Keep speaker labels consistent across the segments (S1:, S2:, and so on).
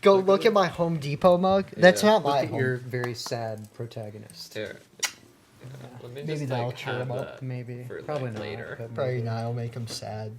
S1: Go look at my Home Depot mug. That's not my home.
S2: Your very sad protagonist.
S3: Here. Let me
S1: Maybe
S3: just,
S1: that'll
S3: like,
S1: cheer
S3: have
S1: him up.
S3: that
S2: Maybe.
S3: for,
S2: Probably
S3: like,
S2: not.
S3: later.
S2: But
S1: Probably
S2: maybe.
S1: not. It'll make him sad.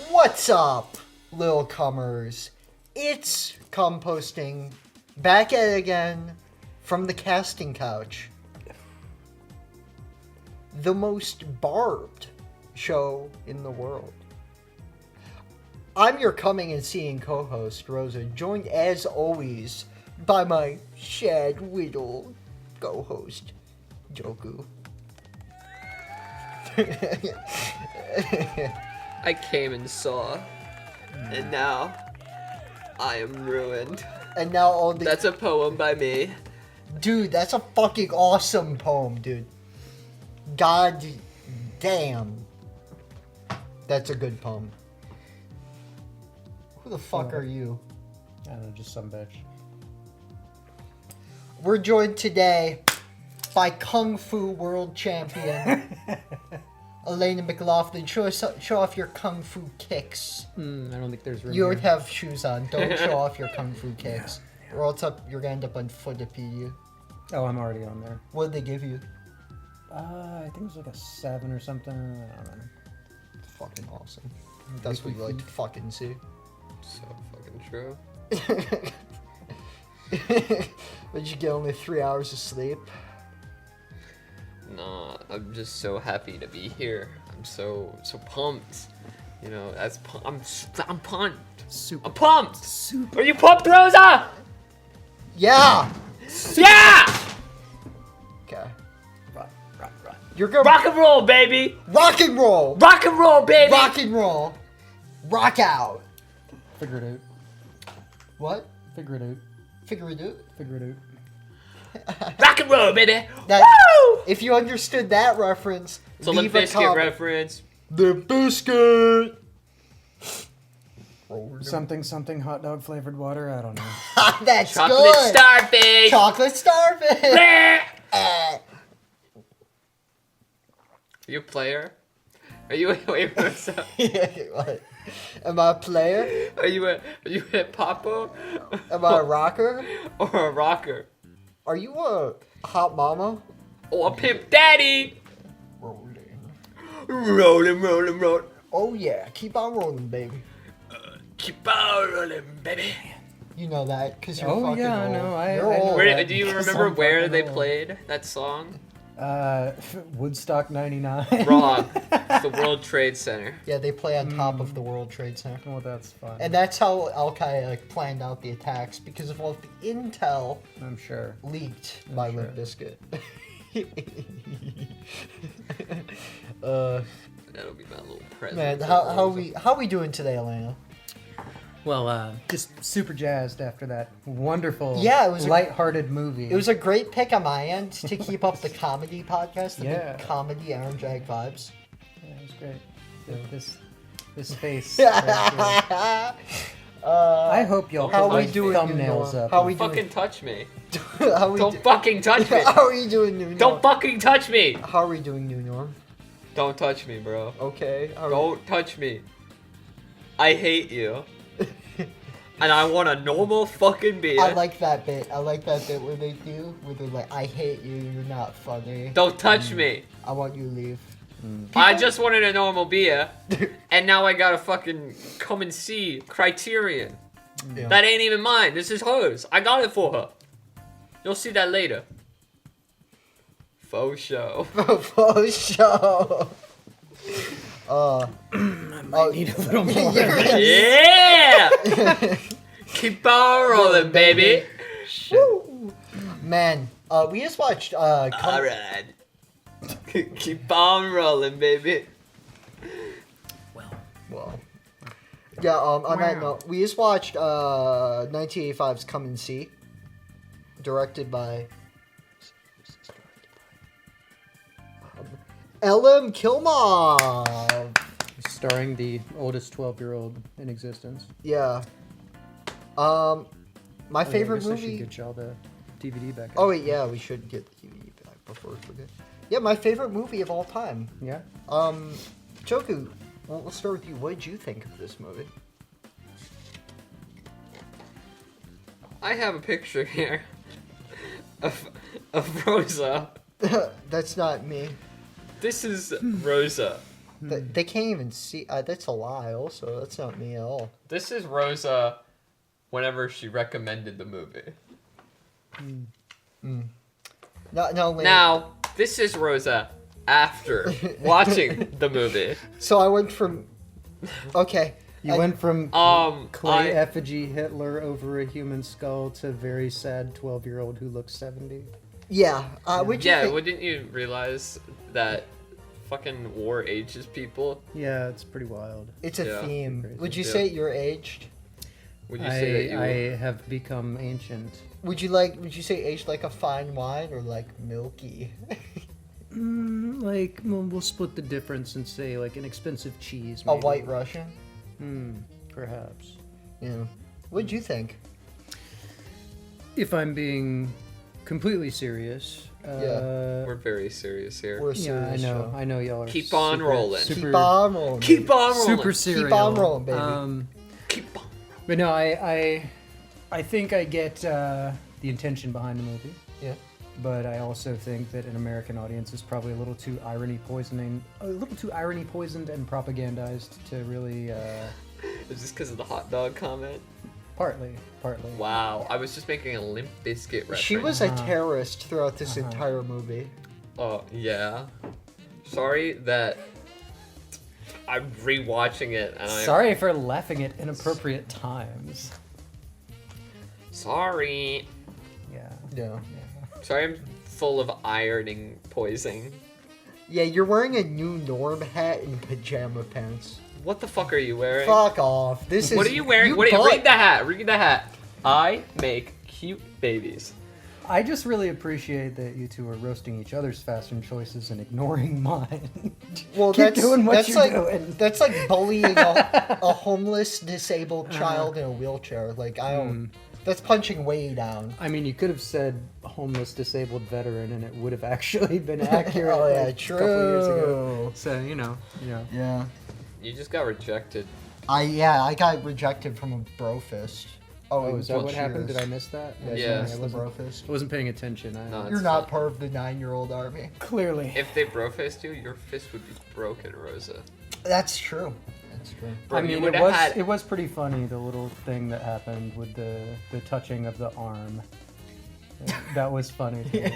S1: What's up, little cummers? It's Composting, back at it again from the casting couch. The most barbed show in the world. I'm your coming and seeing co-host, Rosa, joined as always by my sad little co-host, Joku.
S3: I came and saw, and now I am ruined.
S1: And now all the...
S3: That's a poem by me.
S1: Dude, that's a fucking awesome poem, dude. God damn. That's a good poem. Who the fuck are you?
S2: I don't know, just some bitch.
S1: We're joined today by Kung Fu World Champion Alana McLaughlin. Show off your Kung Fu kicks.
S2: I don't think there's room
S1: You
S2: here.
S1: don't have shoes on. Don't show off your Kung Fu kicks. Or else you're gonna end up on Footipedia.
S2: Oh, I'm already on there.
S1: What did they give you?
S2: I think it was like a 7 or something. I don't know.
S1: Fucking awesome. That's what you like to fucking see.
S3: So fucking true.
S1: Did you get only 3 hours of sleep?
S3: Nah, I'm just so happy to be here. I'm so pumped. You know, I'm pumped.
S2: Super.
S3: I'm pumped. Are you pumped, Rosa?
S1: Yeah!
S3: Yeah!
S1: Okay.
S2: Right.
S1: You're gonna
S3: Rock and roll, baby.
S1: rock and roll!
S3: Rock and roll, baby.
S1: Rock and roll! Rock out!
S2: Figure it out.
S1: What?
S2: Figure it out.
S1: Figure it out.
S2: Figure it out.
S3: Rock and roll, baby.
S1: That,
S3: Woo!
S1: if you understood that reference,
S3: It's a
S1: leave a
S3: Limp Bizkit
S1: comment.
S3: reference.
S1: The biscuit!
S2: Something hot dog flavored water. I don't know.
S1: That's
S3: Chocolate
S1: good!
S3: starfish.
S1: Chocolate starfish!
S3: Bleh.
S1: Eh.
S3: Are you a player? Are you wait, what's up?
S1: What? Am I a player?
S3: Are you a popo?
S1: Am I a rocker?
S3: Or a rocker?
S1: Are you a hot mama?
S3: Or a pimp daddy?
S1: Rolling.
S3: Rolling.
S1: Oh yeah, keep on rolling, baby.
S3: Keep on rolling, baby.
S1: You know that because you're
S2: Oh,
S1: fucking
S2: yeah, I
S1: old.
S2: know, I
S1: You're
S2: know
S1: old.
S3: Where, do you
S2: Because
S3: remember
S2: I'm
S3: where
S2: fucking
S3: they
S2: old.
S3: played that song?
S2: Woodstock 99.
S3: Wrong. It's the World Trade Center.
S1: Yeah, they play on top of the World Trade Center.
S2: Well, that's fine.
S1: And that's how Al-Qaeda planned out the attacks because of all the intel
S2: I'm sure.
S1: leaked by
S2: sure.
S1: Limp Bizkit.
S3: That'll be my little present.
S1: Man,
S3: for
S1: how
S3: Rosa.
S1: we doing today, Elena?
S2: Well, just super jazzed after that wonderful,
S1: Yeah, it was
S2: lighthearted movie.
S1: It was a great pick on my end to keep up the comedy podcast, the
S2: Yeah.
S1: big comedy Aaron Jag vibes.
S2: Yeah, it was great. This face. right here. I hope y'all
S1: How
S2: put
S1: we
S2: my
S1: doing,
S2: thumbnails
S1: Numa?
S2: up.
S1: How we
S3: Fucking
S1: doing?
S3: touch me.
S1: How we
S3: Don't fucking touch me.
S1: How are you doing, New Norm?
S3: Don't fucking touch me.
S1: How are we doing, New Norm?
S3: Don't touch me, bro.
S1: Okay.
S3: Don't touch me. I hate you. And I want a normal fucking beer.
S1: I like that bit. I like that bit where they're like, I hate you, you're not funny.
S3: Don't touch me.
S1: I want you to leave.
S3: I just wanted a normal beer, and now I gotta fucking come and see Criterion.
S1: Yeah.
S3: That ain't even mine. This is hers. I got it for her. You'll see that later. Faux show.
S1: For sure.
S2: I might need a little more.
S3: Yeah! Keep on rolling, baby.
S1: Man, we just watched.
S3: Alright. Keep on rolling, baby.
S1: Well. Yeah, on that note, we just watched 1985's Come and See, directed by Elem Klimov.
S2: Starring the oldest 12-year-old in existence.
S1: Yeah. My favorite
S2: I guess I
S1: movie.
S2: should get y'all the DVD back.
S1: Oh wait, yeah, we should get the DVD back before we forget. Yeah, my favorite movie of all time.
S2: Yeah.
S1: Joku, we'll start with you. What did you think of this movie?
S3: I have a picture here of Rosa.
S1: That's not me.
S3: This is Rosa.
S1: They can't even see. That's a lie. Also, that's not me at all.
S3: This is Rosa whenever she recommended the movie.
S1: No, wait.
S3: Now, this is Rosa after watching the movie.
S1: So I went from. Okay.
S2: You went from
S3: I-
S2: clay effigy Hitler over a human skull to very sad 12-year-old who looks 70.
S1: Yeah. What'd you
S3: Yeah,
S1: think?
S3: wouldn't you realize that fucking war ages people?
S2: Yeah, it's pretty wild.
S1: It's a
S3: Yeah.
S1: theme.
S2: Crazy.
S1: Would you
S3: Yeah.
S1: say you're aged?
S3: Would you say that you
S2: I have become ancient.
S1: Would you say aged like a fine wine or like milky?
S2: We'll split the difference and say like an expensive cheese.
S1: A
S2: Maybe.
S1: white Russian?
S2: Perhaps.
S1: Yeah. What'd you think?
S2: If I'm being completely serious.
S3: We're very serious here.
S1: We're a
S2: Yeah, I
S1: serious
S2: know.
S1: show.
S2: I know y'all are.
S3: Keep on rolling.
S2: Super,
S1: Keep on rolling.
S3: Keep on rolling.
S2: Super serial.
S1: Keep on rolling, baby.
S3: Keep on.
S2: But no, I think I get the intention behind the movie.
S1: Yeah.
S2: But I also think that an American audience is probably a little too irony poisoned and propagandized to really.
S3: Is this because of the hot dog comment?
S2: Partly.
S3: Wow, I was just making a Limp Bizkit reference.
S1: She was a terrorist throughout this entire movie.
S3: Oh, yeah. Sorry that I'm rewatching it and I'm...
S2: Sorry for laughing at inappropriate times.
S3: Sorry.
S2: Yeah.
S3: Sorry I'm full of ironing poison.
S1: Yeah, you're wearing a new norm hat and pajama pants.
S3: What the fuck are you wearing?
S1: Fuck off. This is.
S3: What are you wearing? Read the hat. Read the hat. I make cute babies.
S2: I just really appreciate that you two are roasting each other's fashion choices and ignoring mine.
S1: Well,
S2: Keep doing what
S1: that's
S2: you're
S1: like,
S2: doing.
S1: That's like bullying a homeless, disabled child in a wheelchair. Like, I don't. That's punching way down.
S2: I mean, you could have said homeless, disabled veteran, and it would have actually been accurate.
S1: Oh, yeah,
S2: like, a couple years ago.
S1: true.
S2: So
S1: Yeah.
S3: You just got rejected.
S1: I got rejected from a bro fist.
S2: Oh, is that
S1: well,
S2: what happened?
S1: cheers.
S2: Did I miss that?
S3: Yeah.
S1: It's the bro fist.
S2: I wasn't paying attention.
S3: No,
S1: You're not part of the 9-year-old army.
S2: Clearly.
S3: If they bro-faced you, your fist would be broken, Rosa.
S1: That's true. That's true.
S3: Bro,
S2: I
S3: you
S2: mean,
S3: would've had-
S2: it was pretty funny, the little thing that happened with the touching of the arm. That was funny. To me.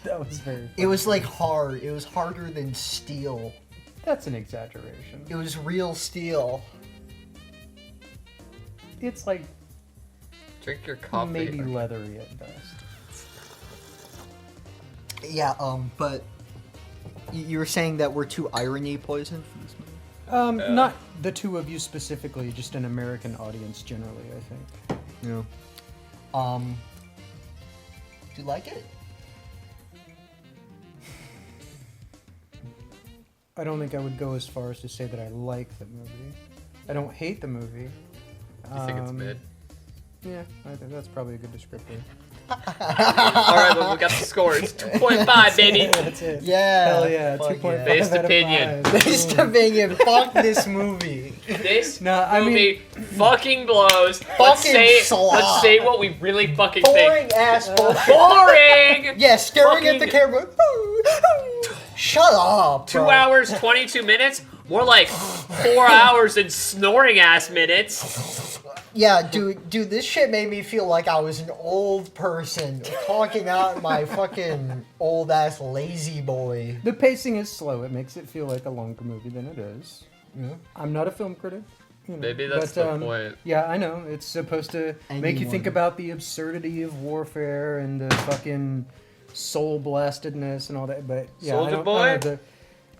S2: That was very funny.
S1: It was like hard. It was harder than steel.
S2: That's an exaggeration.
S1: It was real steel.
S2: It's like
S3: Drink your coffee.
S2: maybe leathery at best.
S1: Yeah, but you were saying that we're too irony poisoned for this movie?
S2: Not the two of you specifically, just an American audience generally, I think.
S1: Yeah. Do you like it?
S2: I don't think I would go as far as to say that I like the movie. I don't hate the movie.
S3: You think it's mid?
S2: Yeah, I think that's probably a good descriptor.
S3: Alright, well, we got the scores. 2.5, baby.
S2: That's it.
S1: Yeah.
S2: Hell yeah,
S1: Fuck
S2: 2.5
S1: yeah.
S3: Based
S2: out of
S3: opinion.
S2: 5.
S1: Based opinion, fuck this movie.
S3: This
S2: No, I
S3: movie fucking blows. Let's
S1: slop.
S3: say what we really fucking think.
S1: Boring ass bullshit.
S3: Boring!
S1: Yeah, staring at the
S3: Fucking-
S1: camera. Shut up,
S3: 2
S1: bro.
S3: hours, 22 minutes? More like 4 hours and snoring ass minutes.
S1: Yeah, dude, this shit made me feel like I was an old person talking out my fucking old ass lazy boy.
S2: The pacing is slow. It makes it feel like a longer movie than it is.
S1: Yeah.
S2: I'm not a film critic. You know,
S3: Maybe that's
S2: but,
S3: the point.
S2: Yeah, I know. It's supposed to make you think
S1: Anyone.
S2: about the absurdity of warfare and the fucking soul blastedness and all that. But yeah,
S3: Soulja
S2: I don't
S3: Boy?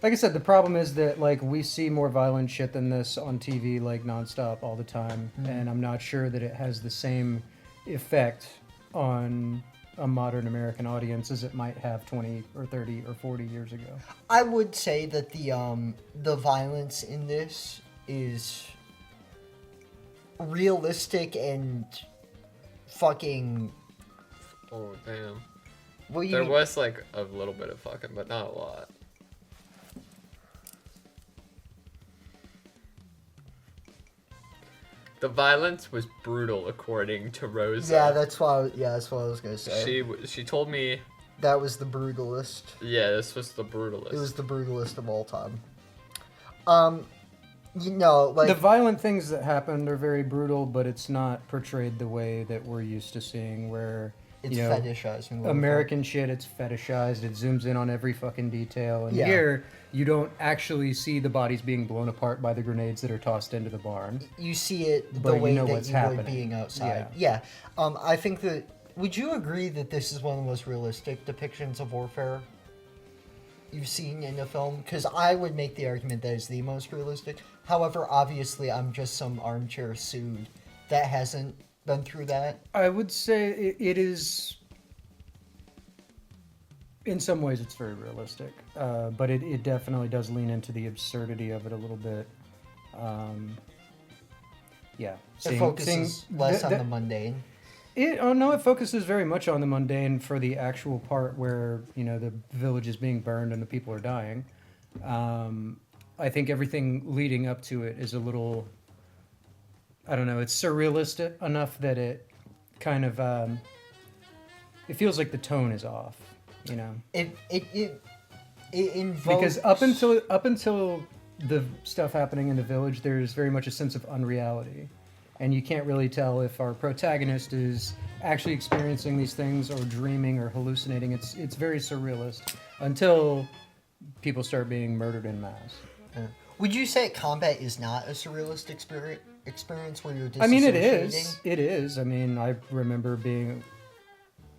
S2: like I said, the problem is that like we see more violent shit than this on TV like nonstop all the time, and I'm not sure that it has the same effect on a modern American audience as it might have 20 or 30 or 40 years ago.
S1: I would say that the violence in this is realistic and fucking.
S3: Oh damn.
S1: Well,
S3: There was like a little bit of fucking, but not a lot. The violence was brutal, according to Rosa.
S1: Yeah, that's what I was gonna say.
S3: She told me.
S1: That was the brutalist.
S3: Yeah, this was the brutalist.
S1: It was the brutalist of all time. Like
S2: The violent things that happened are very brutal, but it's not portrayed the way that we're used to seeing, where
S1: it's
S2: you know,
S1: fetishizing.
S2: American shit, it's fetishized. It zooms in on every fucking detail. And
S1: Yeah.
S2: here, you don't actually see the bodies being blown apart by the grenades that are tossed into the barn.
S1: You see it
S2: But
S1: the
S2: you
S1: way
S2: know
S1: that
S2: what's
S1: you would
S2: happening.
S1: being outside. Yeah. I think that. Would you agree that this is one of the most realistic depictions of warfare you've seen in a film? Because I would make the argument that it's the most realistic. However, obviously, I'm just some armchair sued that hasn't been through that.
S2: I would say it is. In some ways, it's very realistic, but it definitely does lean into the absurdity of it a little bit. Yeah,
S1: It focuses less on the mundane.
S2: It focuses very much on the mundane for the actual part where, you know, the village is being burned and the people are dying. I think everything leading up to it is a little, I don't know, it's surrealistic enough that it kind of, it feels like the tone is off, you know?
S1: It invokes...
S2: Because up until the stuff happening in the village, there's very much a sense of unreality. And you can't really tell if our protagonist is actually experiencing these things or dreaming or hallucinating. It's very surrealist until people start being murdered en masse.
S1: Would you say combat is not a surrealist experience where you're disassociating?
S2: I mean, it is. It is. I mean, I remember being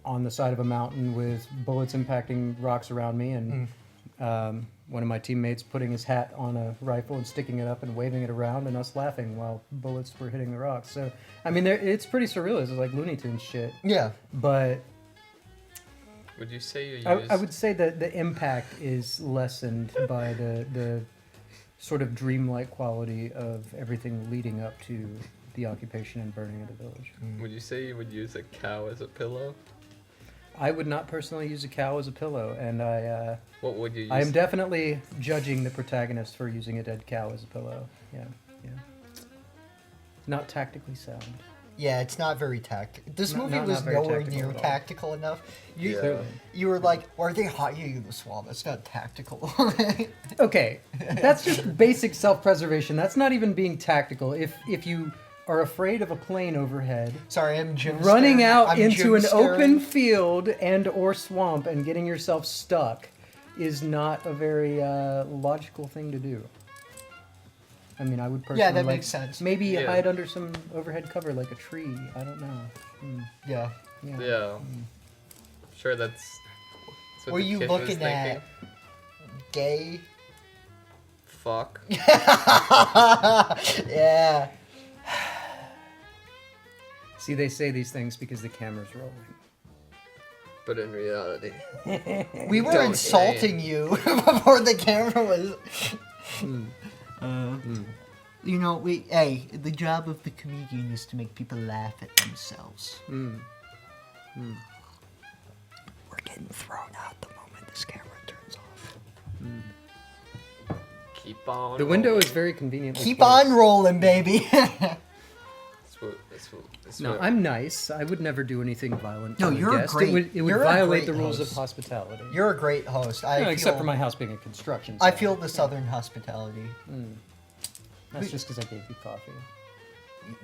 S2: on the side of a mountain with bullets impacting rocks around me, and one of my teammates putting his hat on a rifle and sticking it up and waving it around, and us laughing while bullets were hitting the rocks. So, I mean, it's pretty surrealist. It's like Looney Tunes shit.
S1: Yeah.
S2: But
S3: Would you say you use...
S2: I would say that the impact is lessened by the sort of dreamlike quality of everything leading up to the occupation and burning of the village.
S3: Would you say you would use a cow as a pillow?
S2: I would not personally use a cow as a pillow, and
S3: What would you use?
S2: I am definitely judging the protagonist for using a dead cow as a pillow. Yeah. Not tactically sound.
S1: Yeah, it's not very tactical. This movie
S2: not
S1: was
S2: very
S1: nowhere
S2: tactical
S1: near
S2: at all.
S1: tactical enough.
S3: Yeah.
S1: You were like, why are they hiding in the swamp? That's not tactical.
S2: Okay, that's just basic self-preservation. That's not even being tactical. If you are afraid of a plane overhead,
S1: Sorry, I'm Jim
S2: running
S1: Stern.
S2: out
S1: I'm
S2: into
S1: Jim
S2: an
S1: Stern.
S2: open field and or swamp and getting yourself stuck is not a very logical thing to do. I mean, I would personally
S1: that makes sense.
S2: Maybe
S3: Yeah.
S2: hide under some overhead cover like a tree. I don't know.
S1: Yeah.
S3: Yeah. Sure, that's what
S1: Were
S3: the
S1: you
S3: kid was
S1: looking
S3: thinking.
S1: at gay?
S3: Fuck.
S1: Yeah.
S2: See, they say these things because the camera's rolling.
S3: But in reality...
S1: We were
S3: Don't
S1: insulting you before the camera was. You know, the job of the comedian is to make people laugh at themselves. We're getting thrown out the moment this camera turns off.
S3: Keep on
S2: The window
S3: rolling.
S2: is very convenient.
S1: Keep on rolling, baby.
S3: That's
S2: No,
S3: what-
S2: I'm nice. I would never do anything violent.
S1: No,
S2: to a
S1: you're a
S2: guest.
S1: great-
S2: It would
S1: you're a
S2: violate
S1: great
S2: the rules
S1: host.
S2: of hospitality.
S1: You're a great host. I
S2: No,
S1: feel,
S2: except for my house being a construction
S1: I
S2: site.
S1: feel the southern hospitality.
S2: That's just because I gave you coffee.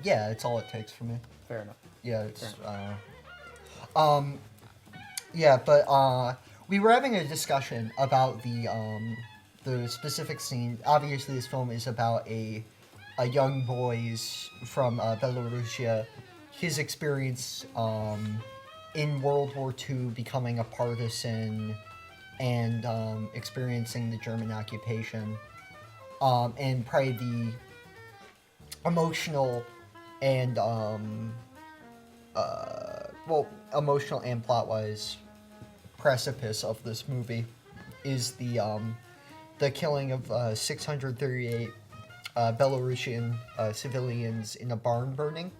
S1: Yeah, it's all it takes for me.
S2: Fair enough.
S1: Yeah, it's yeah, but we were having a discussion about the specific scene. Obviously, this film is about a young boy's from Belarusia, his experience in World War II becoming a partisan and experiencing the German occupation, and probably the emotional and emotional and plot-wise precipice of this movie is the killing of 638 Belarusian civilians in a barn burning.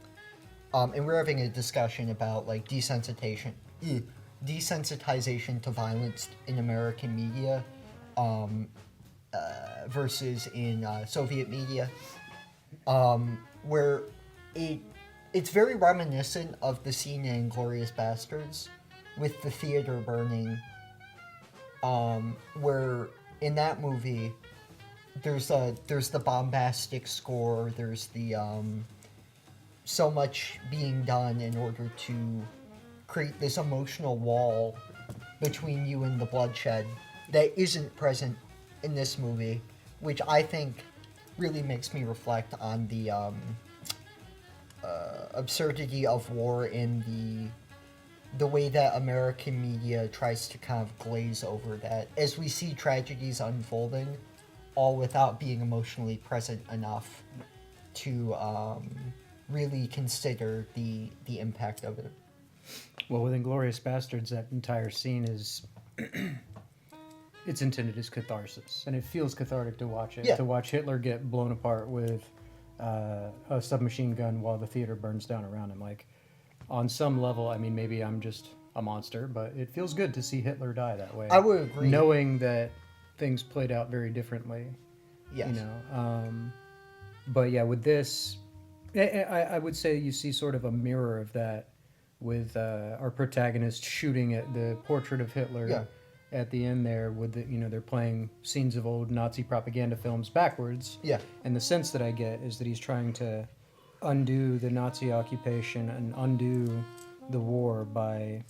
S1: And we're having a discussion about like desensitization to violence in American media versus in Soviet media, where it's very reminiscent of the scene in Inglourious Bastards with the theater burning, where in that movie there's the bombastic score, there's the so much being done in order to create this emotional wall between you and the bloodshed that isn't present in this movie, which I think really makes me reflect on the absurdity of war in the way that American media tries to kind of glaze over that as we see tragedies unfolding, all without being emotionally present enough to really consider the impact of it.
S2: Well, with Inglourious Bastards, that entire scene is it's intended as catharsis, and it feels cathartic to watch it.
S1: Yeah.
S2: To watch Hitler get blown apart with a submachine gun while the theater burns down around him. Like, on some level, I mean, maybe I'm just a monster, but it feels good to see Hitler die that way.
S1: I would agree.
S2: Knowing that things played out very differently.
S1: Yes.
S2: You know, but yeah, with this, I would say you see sort of a mirror of that with our protagonist shooting at the portrait of Hitler.
S1: Yeah.
S2: At the end there, with they're playing scenes of old Nazi propaganda films backwards.
S1: Yeah.
S2: And the sense that I get is that he's trying to undo the Nazi occupation and undo the war by,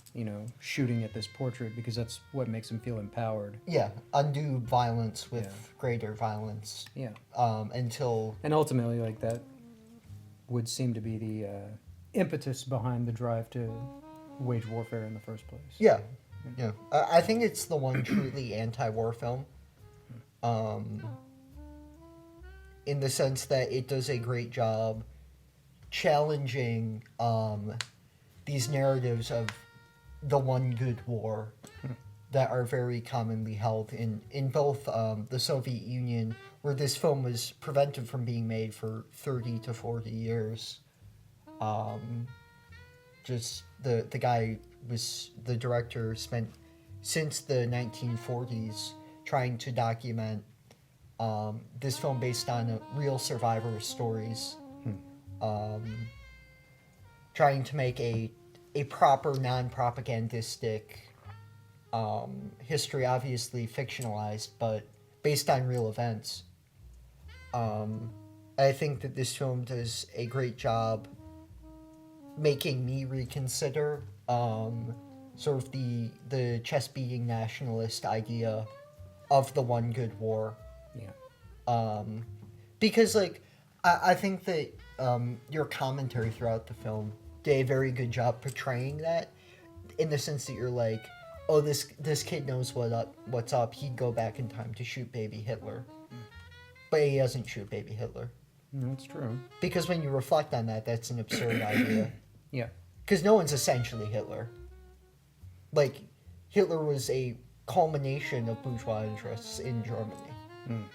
S2: shooting at this portrait, because that's what makes him feel empowered.
S1: Yeah, undo violence with greater violence.
S2: Yeah.
S1: Until...
S2: And ultimately, like, that would seem to be the impetus behind the drive to wage warfare in the first place.
S1: Yeah. Yeah. I think it's the one truly anti-war film. In the sense that it does a great job challenging these narratives of the one good war that are very commonly held in both the Soviet Union, where this film was prevented from being made for 30 to 40 years. Just the director spent since the 1940s trying to document this film based on real survivor stories, trying to make a proper non-propagandistic history, obviously fictionalized, but based on real events. I think that this film does a great job making me reconsider sort of the chest-beating nationalist idea of the one good war.
S2: Yeah.
S1: Because, like, I think that your commentary throughout the film did a very good job portraying that, in the sense that you're like, oh, this kid knows what's up. He'd go back in time to shoot baby Hitler. But he doesn't shoot baby Hitler.
S2: That's true.
S1: Because when you reflect on that, that's an absurd idea.
S2: Yeah.
S1: Because no one's essentially Hitler. Like, Hitler was a culmination of bourgeois interests in Germany.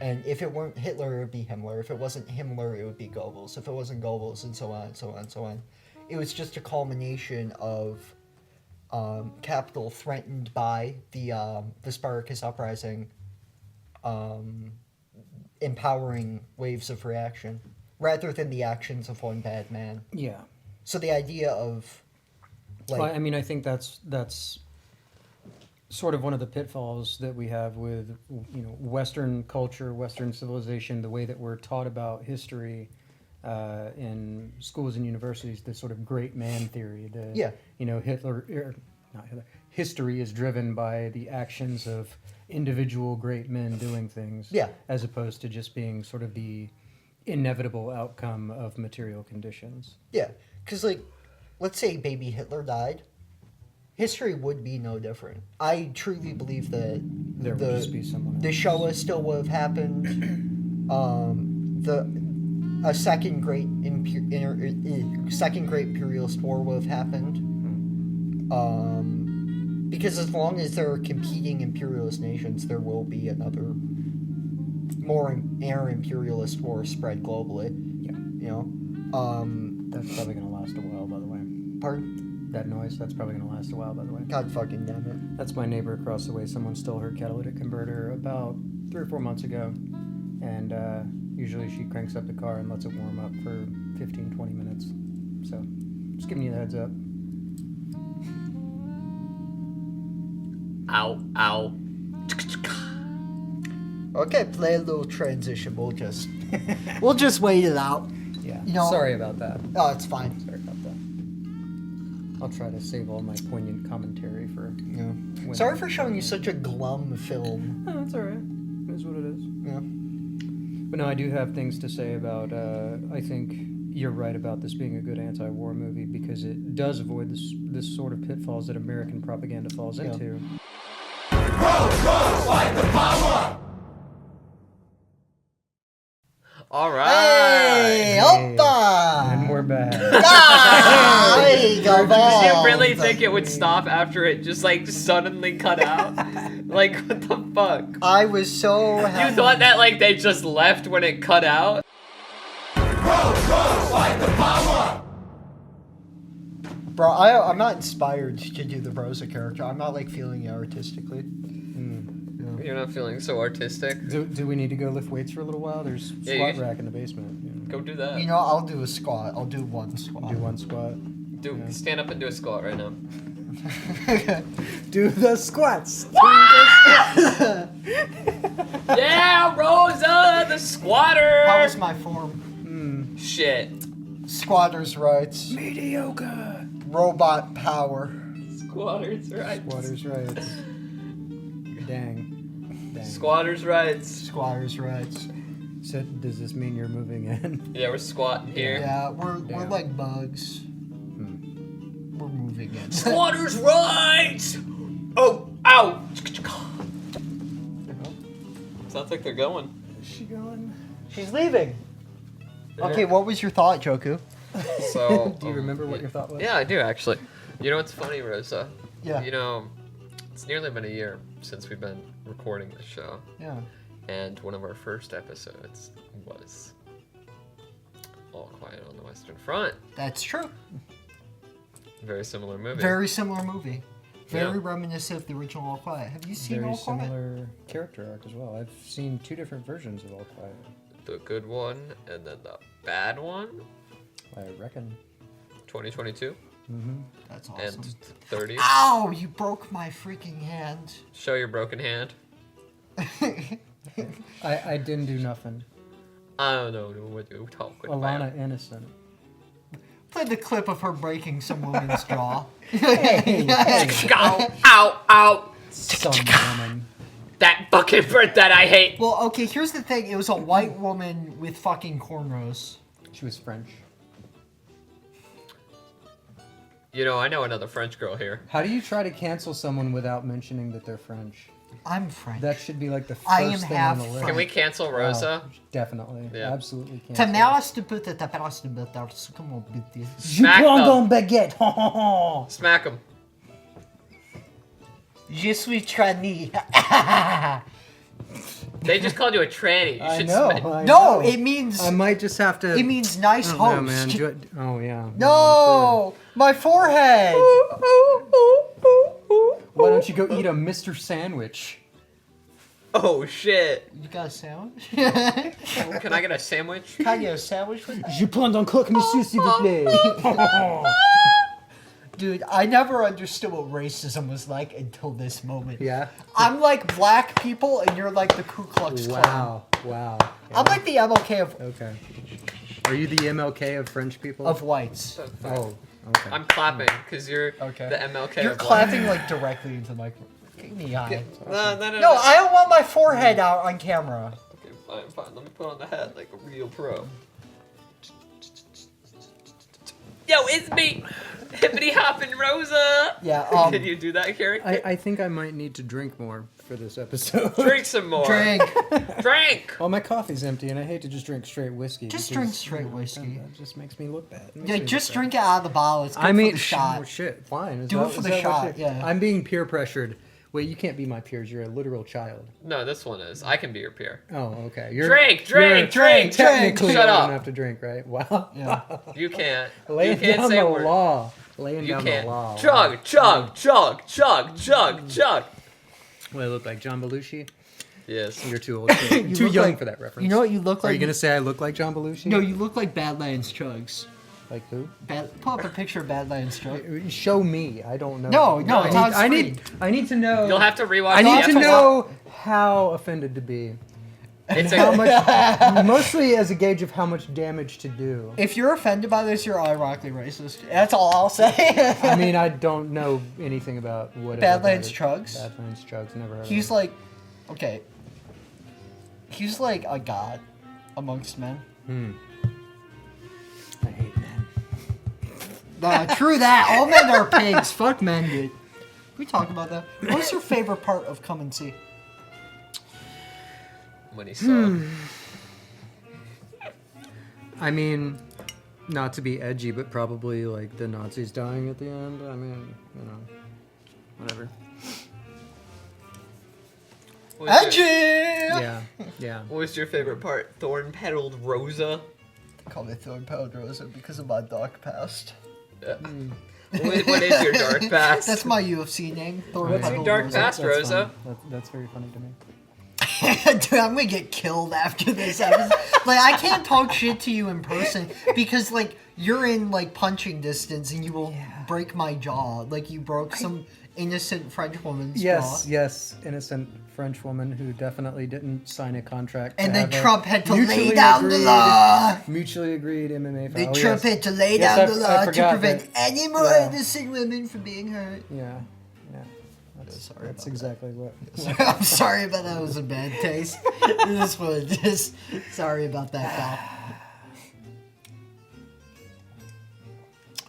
S1: And if it weren't Hitler, it would be Himmler. If it wasn't Himmler, it would be Goebbels. If it wasn't Goebbels, and so on, so on, so on. It was just a culmination of capital threatened by the Spartacus uprising, empowering waves of reaction, rather than the actions of one bad man.
S2: Yeah.
S1: So the idea of, like...
S2: Well, I mean, I think that's sort of one of the pitfalls that we have with, Western culture, Western civilization, the way that we're taught about history in schools and universities, the sort of great man theory. History is driven by the actions of individual great men doing things, as opposed to just being sort of the inevitable outcome of material conditions.
S1: Yeah, because, like, let's say baby Hitler died. history would be no different. I truly believe that
S2: There would just be someone
S1: the
S2: else.
S1: Showa still would have happened. A second great imperialist war would have happened. Because as long as there are competing imperialist nations, there will be another more air imperialist war spread globally.
S2: Yeah.
S1: You know.
S2: That's probably gonna last a while, by the way.
S1: Pardon?
S2: That noise, that's probably gonna last a while, by the way.
S1: God fucking damn it.
S2: That's my neighbor across the way. Someone stole her catalytic converter about 3 or 4 months ago. And usually she cranks up the car and lets it warm up for 15, 20 minutes. So, just giving you the heads up.
S3: Ow, ow.
S1: Okay, play a little transition. We'll just wait it out.
S2: Yeah.
S1: You know-
S2: Sorry about that.
S1: Oh, it's fine.
S2: Sorry about that. I'll try to save all my poignant commentary for.
S1: Yeah.
S2: when-
S1: Sorry for showing you such a glum film.
S2: Oh, that's alright. It is what it is.
S1: Yeah.
S2: But no, I do have things to say about. I think you're right about this being a good anti-war movie because it does avoid this sort of pitfalls that American propaganda falls
S1: Yeah.
S2: into.
S3: All right.
S1: Hey, oppa!
S2: And we're back.
S1: Ah, there you go,
S3: Did
S1: balls.
S3: you really think it would stop after it just like suddenly cut out? Like what the fuck?
S1: I was so happy.
S3: You thought that like they just left when it cut out?
S1: Bro, I'm not inspired to do the Rosa character. I'm not like feeling it artistically.
S3: You're not feeling so artistic.
S2: Do we need to go lift weights for a little while? There's
S3: Yeah,
S2: squat
S3: you-
S2: rack in the basement.
S3: Go do that.
S1: You know, I'll do a squat. I'll do one squat.
S2: Do one squat.
S3: Stand up and do a squat right now.
S2: Do the squats.
S3: Yeah, Rosa, the squatter.
S1: How was my form?
S3: Shit.
S1: Squatters' rights.
S2: Mediocre.
S1: Robot power.
S3: Squatters' rights.
S2: Squatters' rights. Dang.
S3: Squatters' rights.
S1: Squatters' rights.
S2: So does this mean you're moving in?
S3: Yeah, we're squatting here.
S1: Yeah, we're
S2: Damn.
S1: like bugs. We're moving in.
S3: Squatters' rights. Oh, ow. Sounds like they're going.
S2: Is she going?
S1: She's leaving. Okay, what was your thought, Joku?
S3: So.
S2: Do you remember what your thought was?
S3: Yeah, I do actually. You know what's funny, Rosa?
S1: Yeah.
S3: You know, it's nearly been a year since we've been recording this show,
S1: Yeah.
S3: and one of our first episodes was All Quiet on the Western Front.
S1: That's true.
S3: Very similar movie.
S1: Very similar movie. Very
S3: Yeah.
S1: reminiscent of the original All Quiet. Have you seen
S2: Very
S1: All Quiet?
S2: similar character arc as well. I've seen 2 different versions of All Quiet.
S3: The good one and then the bad one.
S2: I reckon.
S3: 2022
S1: That's
S3: and
S1: awesome.
S3: 30.
S1: Ow! You broke my freaking hand.
S3: Show your broken hand.
S2: I didn't do nothing.
S3: I don't know what you talk with.
S2: Alana innocent.
S1: Play the clip of her breaking some woman's jaw.
S3: Ow, ow, ow.
S2: Some woman.
S3: That fucking bird that I hate.
S1: Well, okay, here's the thing. It was a white woman with fucking cornrows.
S2: She was French.
S3: You know, I know another French girl here.
S2: How do you try to cancel someone without mentioning that they're French?
S1: I'm French.
S2: That should be like the first
S1: I am
S2: thing
S1: half
S2: on the list.
S1: French.
S3: Can we cancel Rosa?
S2: Oh, definitely.
S3: Yeah.
S2: Absolutely
S1: Ta
S2: cancel.
S1: mère se peut ta place de bâtard, c'est comment buter.
S2: Je
S3: Smack
S2: prends
S3: them.
S2: ton baguette.
S3: Smack him.
S1: Je suis tranny.
S3: They just called you a tranny. You
S2: I
S3: should
S2: know.
S3: smack-
S2: I
S1: No,
S2: know.
S1: it means
S2: I might just have to.
S1: it means nice
S2: I don't
S1: host.
S2: know, man. Oh yeah.
S1: No, my forehead.
S2: Why don't you go eat a Mr. Sandwich?
S3: Oh shit.
S1: You got a sandwich?
S3: Can I get a sandwich?
S1: Can I get a sandwich with that?
S2: Je prends ton croque, monsieur, s'il vous plaît.
S1: Dude, I never understood what racism was like until this moment.
S2: Yeah.
S1: I'm like black people, and you're like the Ku Klux Klan.
S2: Wow.
S1: I'm like the MLK
S2: Okay. Are you the MLK of French people?
S1: of whites.
S2: Oh. Okay.
S3: I'm clapping because you're
S1: Okay.
S3: the MLK.
S1: You're
S3: of life.
S1: clapping like directly into the microphone. Give me the eye.
S3: No,
S1: No, I don't want my forehead out on camera.
S3: Okay, fine. Let me put on the hat like a real pro. Yo, it's me, hippity hoppin' Rosa.
S1: Yeah.
S3: Can you do that character?
S2: I think I might need to drink more for this episode.
S3: Drink some more.
S1: Drink.
S3: Drink.
S2: Well, my coffee's empty, and I hate to just drink straight whiskey.
S1: Just
S2: because,
S1: drink straight
S2: you know,
S1: whiskey.
S2: That just makes me look bad. It makes
S1: Yeah,
S2: me
S1: just
S2: look bad.
S1: drink it out of the bottle. It's good
S2: I mean,
S1: for the shot.
S2: oh, shit, fine. Is
S1: Do
S2: that-
S1: it for
S2: is
S1: the
S2: that what
S1: shot,
S2: it-
S1: yeah.
S2: I'm being peer pressured. Wait, you can't be my peers. You're a literal child.
S3: No, this one is. I can be your peer.
S2: Oh, okay.
S3: Drink.
S2: Technically,
S3: Shut
S2: old
S3: up.
S2: enough to drink, right? Wow.
S1: Yeah.
S3: You can't.
S2: Laying
S3: you can't
S2: down
S3: say
S2: the
S3: a word.
S2: law. Laying
S3: You
S2: down
S3: can't.
S2: the law.
S3: Chug.
S2: What, I look like John Belushi?
S3: Yes.
S2: You're too old. Too
S1: look
S2: young
S1: like-
S2: for that reference.
S1: You know what you look
S2: Are
S1: like?
S2: you gonna say I look like John Belushi?
S1: No, you look like Badlands Chugs.
S2: Like who?
S1: Pull up a picture of Badlands Chug.
S2: Show me. I don't know.
S1: No, it's on
S2: I
S1: screen.
S2: need to know.
S3: You'll have to rewatch.
S2: I need
S3: the
S2: to
S3: episode.
S2: know how offended to be.
S3: It's
S2: How
S3: a,
S2: much, mostly as a gauge of how much damage to do.
S1: If you're offended by this, you're ironically racist. That's all I'll say.
S2: I mean, I don't know anything about what
S1: Badlands Chugs.
S2: Badlands Chugs, never heard
S1: He's
S2: of
S1: like, okay. He's like a god amongst men.
S2: him. I hate men.
S1: Nah, true that. All men are pigs. Fuck men, dude. Can we talk about that? What's your favorite part of Come and See?
S3: when he saw.
S2: I mean, not to be edgy, but probably like the Nazis dying at the end. I mean, you know, whatever.
S3: What was
S1: Edgy!
S3: your-
S2: Yeah.
S3: What was your favorite part? Thorn-petaled Rosa?
S1: They call me Thorn-petaled Rosa because of my dark past.
S3: What is your dark past?
S1: That's my UFC name. Thorn-petaled
S3: dark
S1: Rosa.
S3: past? Rosa?
S2: That's very funny to me.
S1: Dude, I'm gonna get killed after this episode. Like, I can't talk shit to you in person because, like, you're in, like, punching distance and you will break my jaw. Like, you broke some innocent French woman's jaw.
S2: Yes, innocent French woman who definitely didn't sign a contract.
S1: And
S2: to
S1: then
S2: have a
S1: Trump had to lay
S2: mutually
S1: down the
S2: agreed-
S1: law.
S2: Mutually agreed MMA
S1: The
S2: fight.
S1: Trump had to lay
S2: Yes,
S1: down
S2: I-
S1: the
S2: I
S1: law to
S2: forgot
S1: prevent
S2: that-
S1: any more
S2: yeah.
S1: innocent women from being hurt.
S2: Yeah.
S1: Sorry
S2: That's
S1: about
S2: exactly what.
S1: I'm sorry about that. It was a bad taste. This is what it is. Sorry about that, pal.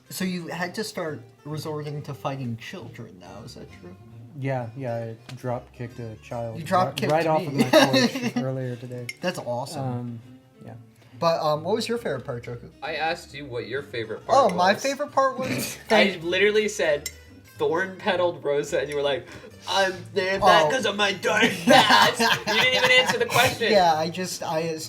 S1: So you had to start resorting to fighting children now, is that true?
S2: Yeah, I drop kicked a child.
S1: You drop kicked
S2: right off
S1: me.
S2: of my porch earlier today.
S1: That's awesome.
S2: Yeah.
S1: But what was your favorite part, Joku?
S3: I asked you what your favorite part
S1: Oh,
S3: was.
S1: my favorite part was
S3: I literally said thorn-petaled Rosa, and you were like, I'm there that because of my dark past. You didn't even answer the question.
S1: Yeah, I just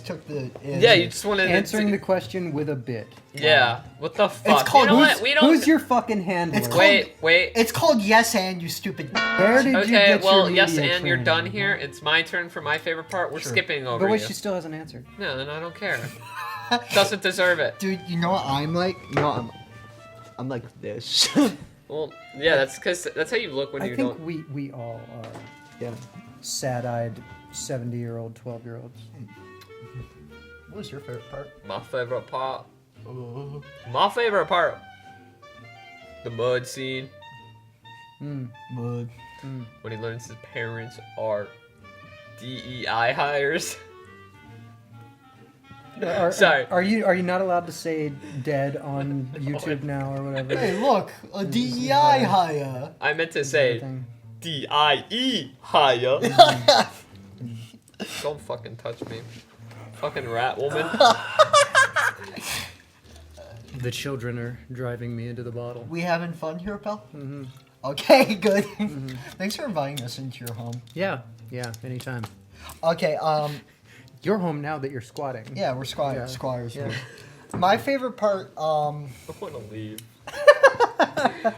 S1: took the.
S3: Yeah, you just wanted
S2: Answering the
S3: to...
S2: question with a bit.
S3: Yeah, what the fuck?
S1: called
S3: you know
S1: who's-
S3: what? We don't...
S2: Who's your fucking handler?
S1: It's called-
S3: Wait.
S1: It's called Yes and, you stupid.
S2: Where did you
S3: Okay,
S2: get
S3: well,
S2: your
S3: yes,
S2: media
S3: and you're
S2: training?
S3: done here. It's my turn for my favorite part. We're
S1: Sure.
S3: skipping over
S2: But wait,
S3: you.
S2: she still hasn't answered.
S3: No, then I don't care. Doesn't deserve it.
S1: Dude, you know what I'm like? No, I'm like this.
S3: Well, yeah, that's because that's how you look when
S2: I
S3: you
S2: think
S3: don't.
S2: we all are. Yeah. Sad-eyed 70-year-old, 12-year-olds.
S1: What was your favorite part?
S3: My favorite part. My favorite part. The mud scene
S1: Mud.
S3: when he learns his parents are DEI hires. Sorry.
S2: Are you not allowed to say dead on YouTube now or whatever?
S1: Hey, look, a DEI hire.
S3: I meant to say
S2: Thing.
S3: DIE hire. Don't fucking touch me. Fucking rat woman.
S2: The children are driving me into the bottle.
S1: We having fun here, pal? Mm-hmm. Okay, good. Thanks for inviting us into your home.
S2: Yeah, anytime.
S1: Okay,
S2: You're home now that you're squatting.
S1: yeah, we're
S2: Yeah.
S1: squires.
S2: Yeah.
S1: My favorite part,
S3: I want to leave.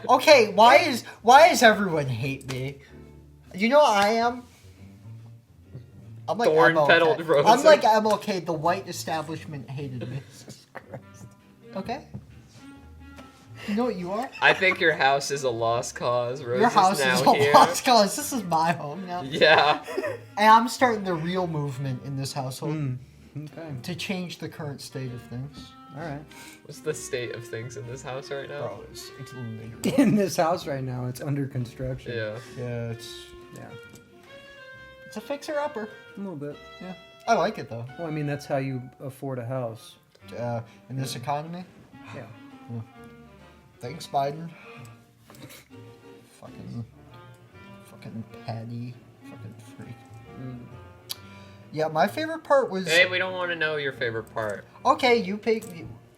S1: okay, why does everyone hate me? You know what I am? I'm like
S3: Thorn-petaled
S1: MLK.
S3: Rosa.
S1: I'm like MLK, the white establishment hated me. Okay? You know what you are?
S3: I think your house is a lost cause. Rose
S1: Your house
S3: now
S1: is a
S3: here.
S1: lost cause. This is my home now.
S3: Yeah.
S1: And I'm starting the real movement in this household
S2: Okay.
S1: to change the current state of things.
S2: All right.
S3: What's the state of things in this house right now?
S1: Bro, it's literally...
S2: In this house right now, it's under construction.
S3: Yeah.
S1: Yeah, it's a fixer-upper.
S2: A little bit.
S1: Yeah. I like it, though.
S2: Well, I mean, that's how you afford a house.
S1: In this economy.
S2: Yeah.
S1: Thanks, Biden. Fucking Patty. Fucking freak. Yeah, my favorite part was...
S3: Hey, we don't want to know your favorite part.
S1: Okay, you pick...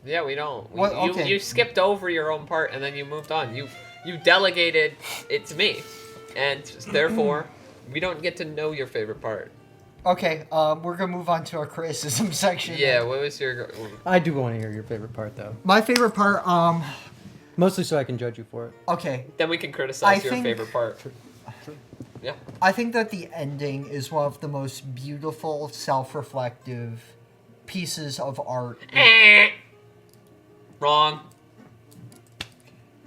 S3: Yeah, we don't.
S1: What? Okay.
S3: You skipped over your own part and then you moved on. You delegated it to me. And therefore, we don't get to know your favorite part.
S1: Okay, we're gonna move on to our criticism section.
S3: Yeah, what was your...
S2: I do want to hear your favorite part, though.
S1: My favorite part,
S2: Mostly so I can judge you for it.
S1: okay.
S3: Then we can criticize your
S1: think-
S3: favorite part. Yeah.
S1: I think that the ending is one of the most beautiful, self-reflective pieces of art
S3: Wrong.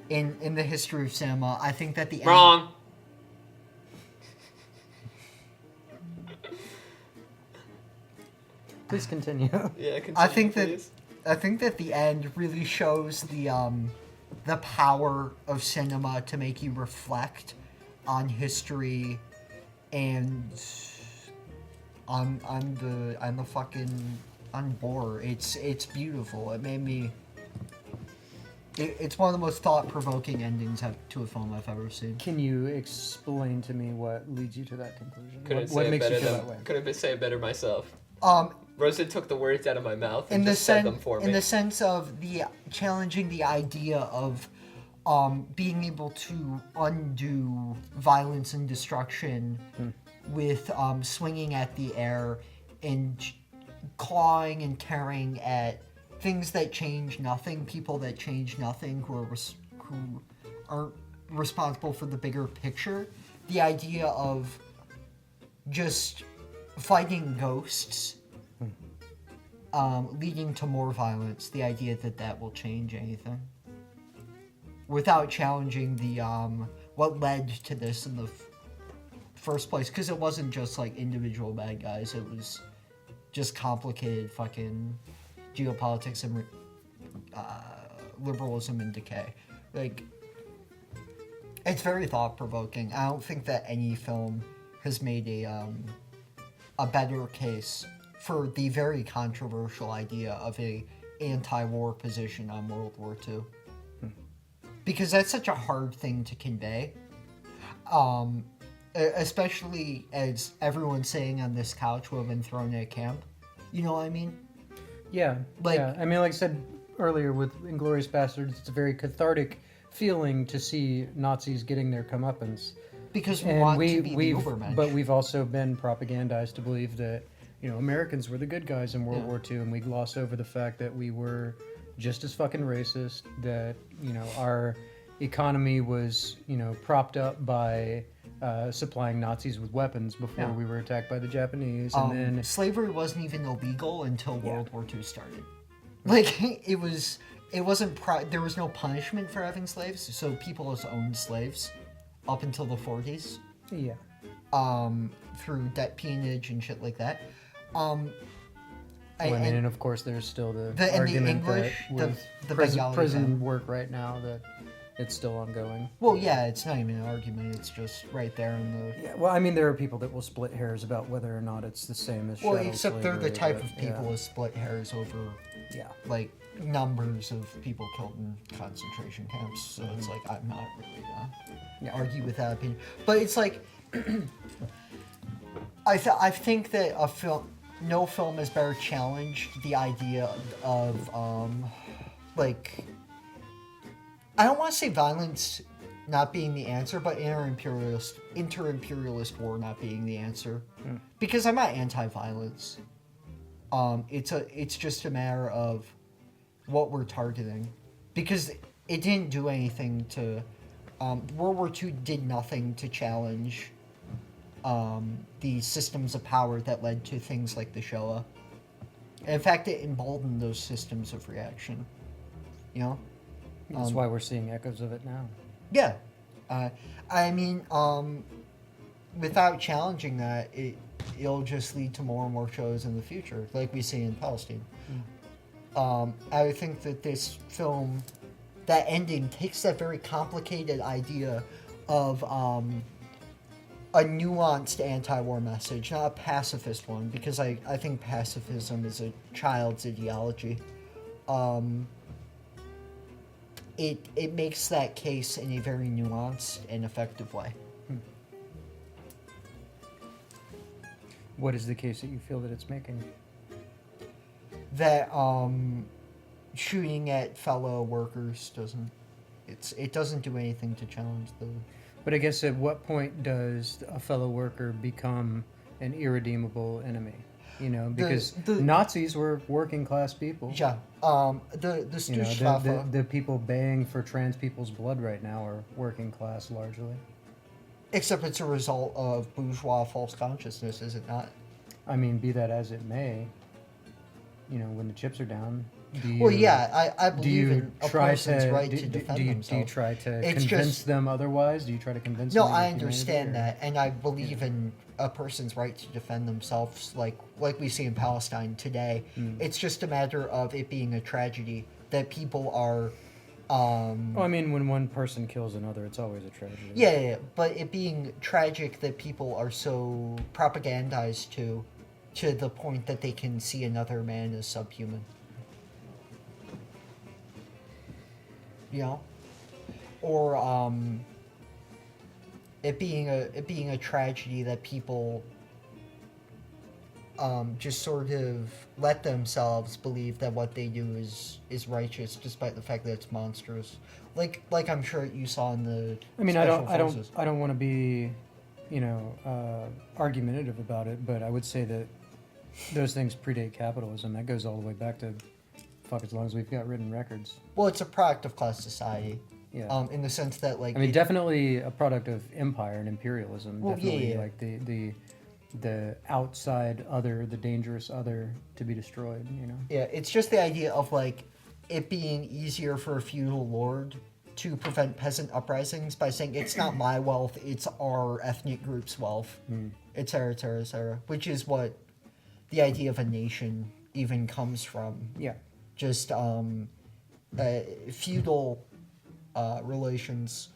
S1: in the history of cinema. I think that the
S3: Wrong.
S2: Please continue.
S3: Yeah, continue,
S1: I think
S3: please.
S1: I think that the end really shows the power of cinema to make you reflect on history and on war. It's beautiful. It made me. It's one of the most thought-provoking endings to a film I've ever seen.
S2: Can you explain to me what leads you to that conclusion?
S3: Couldn't
S2: What
S3: say it
S2: makes you
S3: better
S2: feel
S3: than,
S2: that way?
S3: couldn't say it better myself.
S1: Um,
S3: Rosa took the words out of my mouth and
S1: in the
S3: just said
S1: sense,
S3: them for me.
S1: in the sense of the challenging the idea of being able to undo violence and destruction with swinging at the air and clawing and tearing at things that change nothing, people that change nothing, who aren't responsible for the bigger picture. The idea of just fighting ghosts leading to more violence, the idea that will change anything without challenging the what led to this in the first place, because it wasn't just like individual bad guys, it was just complicated fucking geopolitics and liberalism and decay. Like, it's very thought-provoking. I don't think that any film has made a better case for the very controversial idea of a anti-war position on World War II. Because that's such a hard thing to convey. Especially as everyone's saying on this couch who have been thrown in a camp. You know what I mean?
S2: Yeah,
S1: Like-
S2: yeah. I mean, like I said earlier with Inglourious Basterds, it's a very cathartic feeling to see Nazis getting their comeuppance.
S1: Because we
S2: And
S1: want to be the
S2: we've,
S1: Ubermensch.
S2: but we've also been propagandized to believe that, you know, Americans were the good guys in World
S1: Yeah.
S2: War II, and we gloss over the fact that we were just as fucking racist, that, you know, our economy was, you know, propped up by supplying Nazis with weapons before
S1: Yeah.
S2: we were attacked by the Japanese, and then
S1: slavery wasn't even illegal until World War II started. Like, it wasn't, there was no punishment for having slaves, so people just owned slaves up until the 40s.
S2: yeah.
S1: Through debt peonage and shit like that.
S2: And of course, there's still the
S1: and the
S2: argument
S1: English,
S2: that with
S1: the
S2: prison,
S1: Bengali
S2: prison
S1: thing.
S2: work right now that it's still ongoing.
S1: Well, yeah, it's not even an argument. It's just right there in the.
S2: Yeah, well, I mean, there are people that will split hairs about whether or not it's the same as
S1: Well,
S2: chattel
S1: except they're the
S2: slavery,
S1: type
S2: but,
S1: of people who split hairs over
S2: Yeah.
S1: like numbers of people killed in concentration camps. So it's like I'm not really gonna argue with that opinion. But it's like I think that no film has better challenged the idea of like, I don't want to say violence not being the answer, but inter-imperialist war not being the answer. Because I'm not anti-violence. It's just a matter of what we're targeting. Because it didn't do anything to... World War II did nothing to challenge the systems of power that led to things like the Shoah. And in fact, it emboldened those systems of reaction. You know?
S2: That's why we're seeing echoes of it now.
S1: Yeah. I mean, without challenging that, it'll just lead to more and more shows in the future, like we see in Palestine. I think that this film, that ending, takes that very complicated idea of a nuanced anti-war message, not a pacifist one, because I think pacifism is a child's ideology. it makes that case in a very nuanced and effective way.
S2: What is the case that you feel that it's making?
S1: That shooting at fellow workers it doesn't do anything to challenge the.
S2: But I guess at what point does a fellow worker become an irredeemable enemy? You know, because
S1: the
S2: Nazis were working class people.
S1: Yeah. The
S2: You know,
S1: Staatsstrafe.
S2: the people baying for trans people's blood right now are working class largely.
S1: Except it's a result of bourgeois false consciousness, is it not?
S2: I mean, be that as it may, you know, when the chips are down, do you,
S1: Well, yeah, I
S2: do
S1: believe
S2: you
S1: in a
S2: try
S1: person's right
S2: do,
S1: to
S2: do,
S1: defend
S2: do you,
S1: themselves.
S2: do you try to
S1: It's
S2: convince
S1: just-
S2: them otherwise? Do you try to convince
S1: No,
S2: them? of
S1: I
S2: humanity,
S1: understand
S2: or-
S1: that, and I believe in a person's right to defend themselves, like we see in Palestine today. It's just a matter of it being a tragedy that people are.
S2: Oh, I mean, when one person kills another, it's always a tragedy.
S1: Yeah, but it being tragic that people are so propagandized to the point that they can see another man as subhuman. You know? Or it being a tragedy that people just sort of let themselves believe that what they do is righteous, despite the fact that it's monstrous. Like I'm sure you saw in the.
S2: I mean,
S1: Special Forces.
S2: I don't want to be, you know, argumentative about it, but I would say that those things predate capitalism. That goes all the way back to, as long as we've got written records.
S1: Well, it's a product of class society.
S2: Yeah.
S1: In the sense that, like.
S2: I mean, definitely a product of empire and imperialism.
S1: Well,
S2: Definitely,
S1: yeah.
S2: like the outside other, the dangerous other, to be destroyed. You know.
S1: Yeah, it's just the idea of, like, it being easier for a feudal lord to prevent peasant uprisings by saying it's not my wealth, it's our ethnic group's wealth, et cetera, et cetera, et cetera. Which is what the idea of a nation even comes from.
S2: Yeah.
S1: Just feudal relations,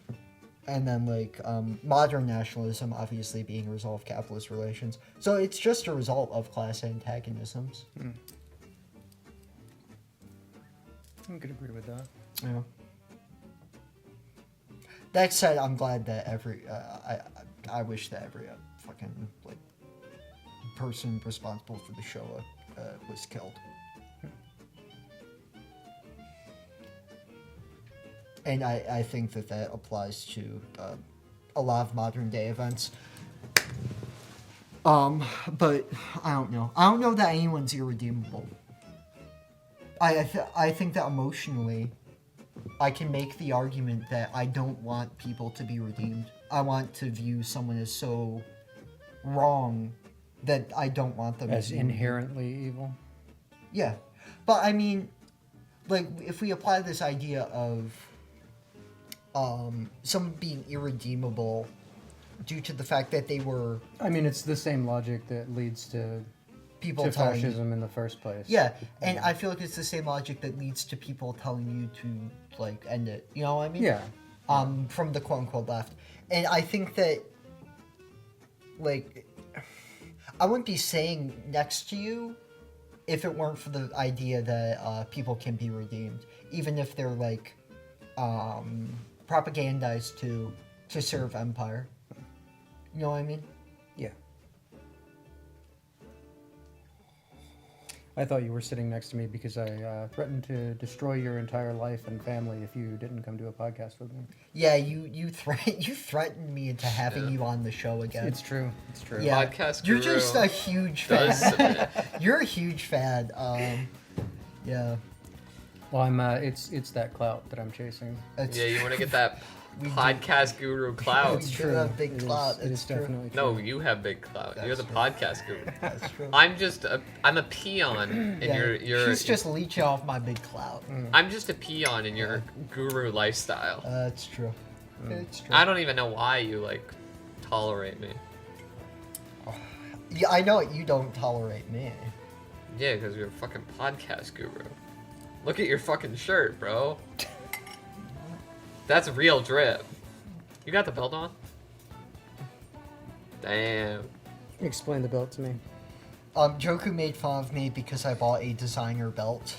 S1: and then like modern nationalism obviously being a result of capitalist relations. So it's just a result of class antagonisms.
S2: I could agree with that.
S1: Yeah. That said, I'm glad that I wish that every fucking like person responsible for the show was killed. And I think that applies to a lot of modern day events. But I don't know. I don't know that anyone's irredeemable. I think that emotionally, I can make the argument that I don't want people to be redeemed. I want to view someone as so wrong that I don't want them
S2: As
S1: to be
S2: inherently evil.
S1: Yeah. But I mean, like, if we apply this idea of someone being irredeemable due to the fact that they were
S2: I mean, it's the same logic that leads to
S1: people telling
S2: fascism in the first place.
S1: Yeah, and I feel like it's the same logic that leads to people telling you to, like, end it. You know what I mean?
S2: Yeah.
S1: From the quote-unquote left. And I think that, like, I wouldn't be saying next to you if it weren't for the idea that people can be redeemed, even if they're, like, propagandized to serve empire. You know what I mean?
S2: Yeah. I thought you were sitting next to me because I threatened to destroy your entire life and family if you didn't come to a podcast with me.
S1: Yeah, you threatened me into having you on the show again.
S2: It's true. It's true.
S1: Yeah,
S3: Podcast
S1: you're
S3: guru
S1: just a huge
S3: does
S1: fan.
S3: submit.
S1: You're a huge fan. Yeah.
S2: Well, I'm. It's that clout that I'm chasing.
S1: That's
S3: Yeah, you want to get that
S1: We do.
S3: podcast guru clout.
S1: It's true. have big
S2: It is-
S1: clout,
S2: It
S1: it's
S2: is
S1: true.
S2: definitely true.
S3: No, you have big clout. You're the
S1: That's true.
S3: podcast guru.
S1: That's true.
S3: I'm a peon in
S1: Yeah,
S3: your
S1: She's just leeching off my big clout.
S3: I'm just a peon in your guru lifestyle.
S1: That's true. It's true.
S3: I don't even know why you like tolerate me.
S1: Yeah, I know you don't tolerate me.
S3: Yeah, because you're a fucking podcast guru. Look at your fucking shirt, bro. That's real drip. You got the belt on? Damn.
S2: Explain the belt to me.
S1: Joku made fun of me because I bought a designer belt.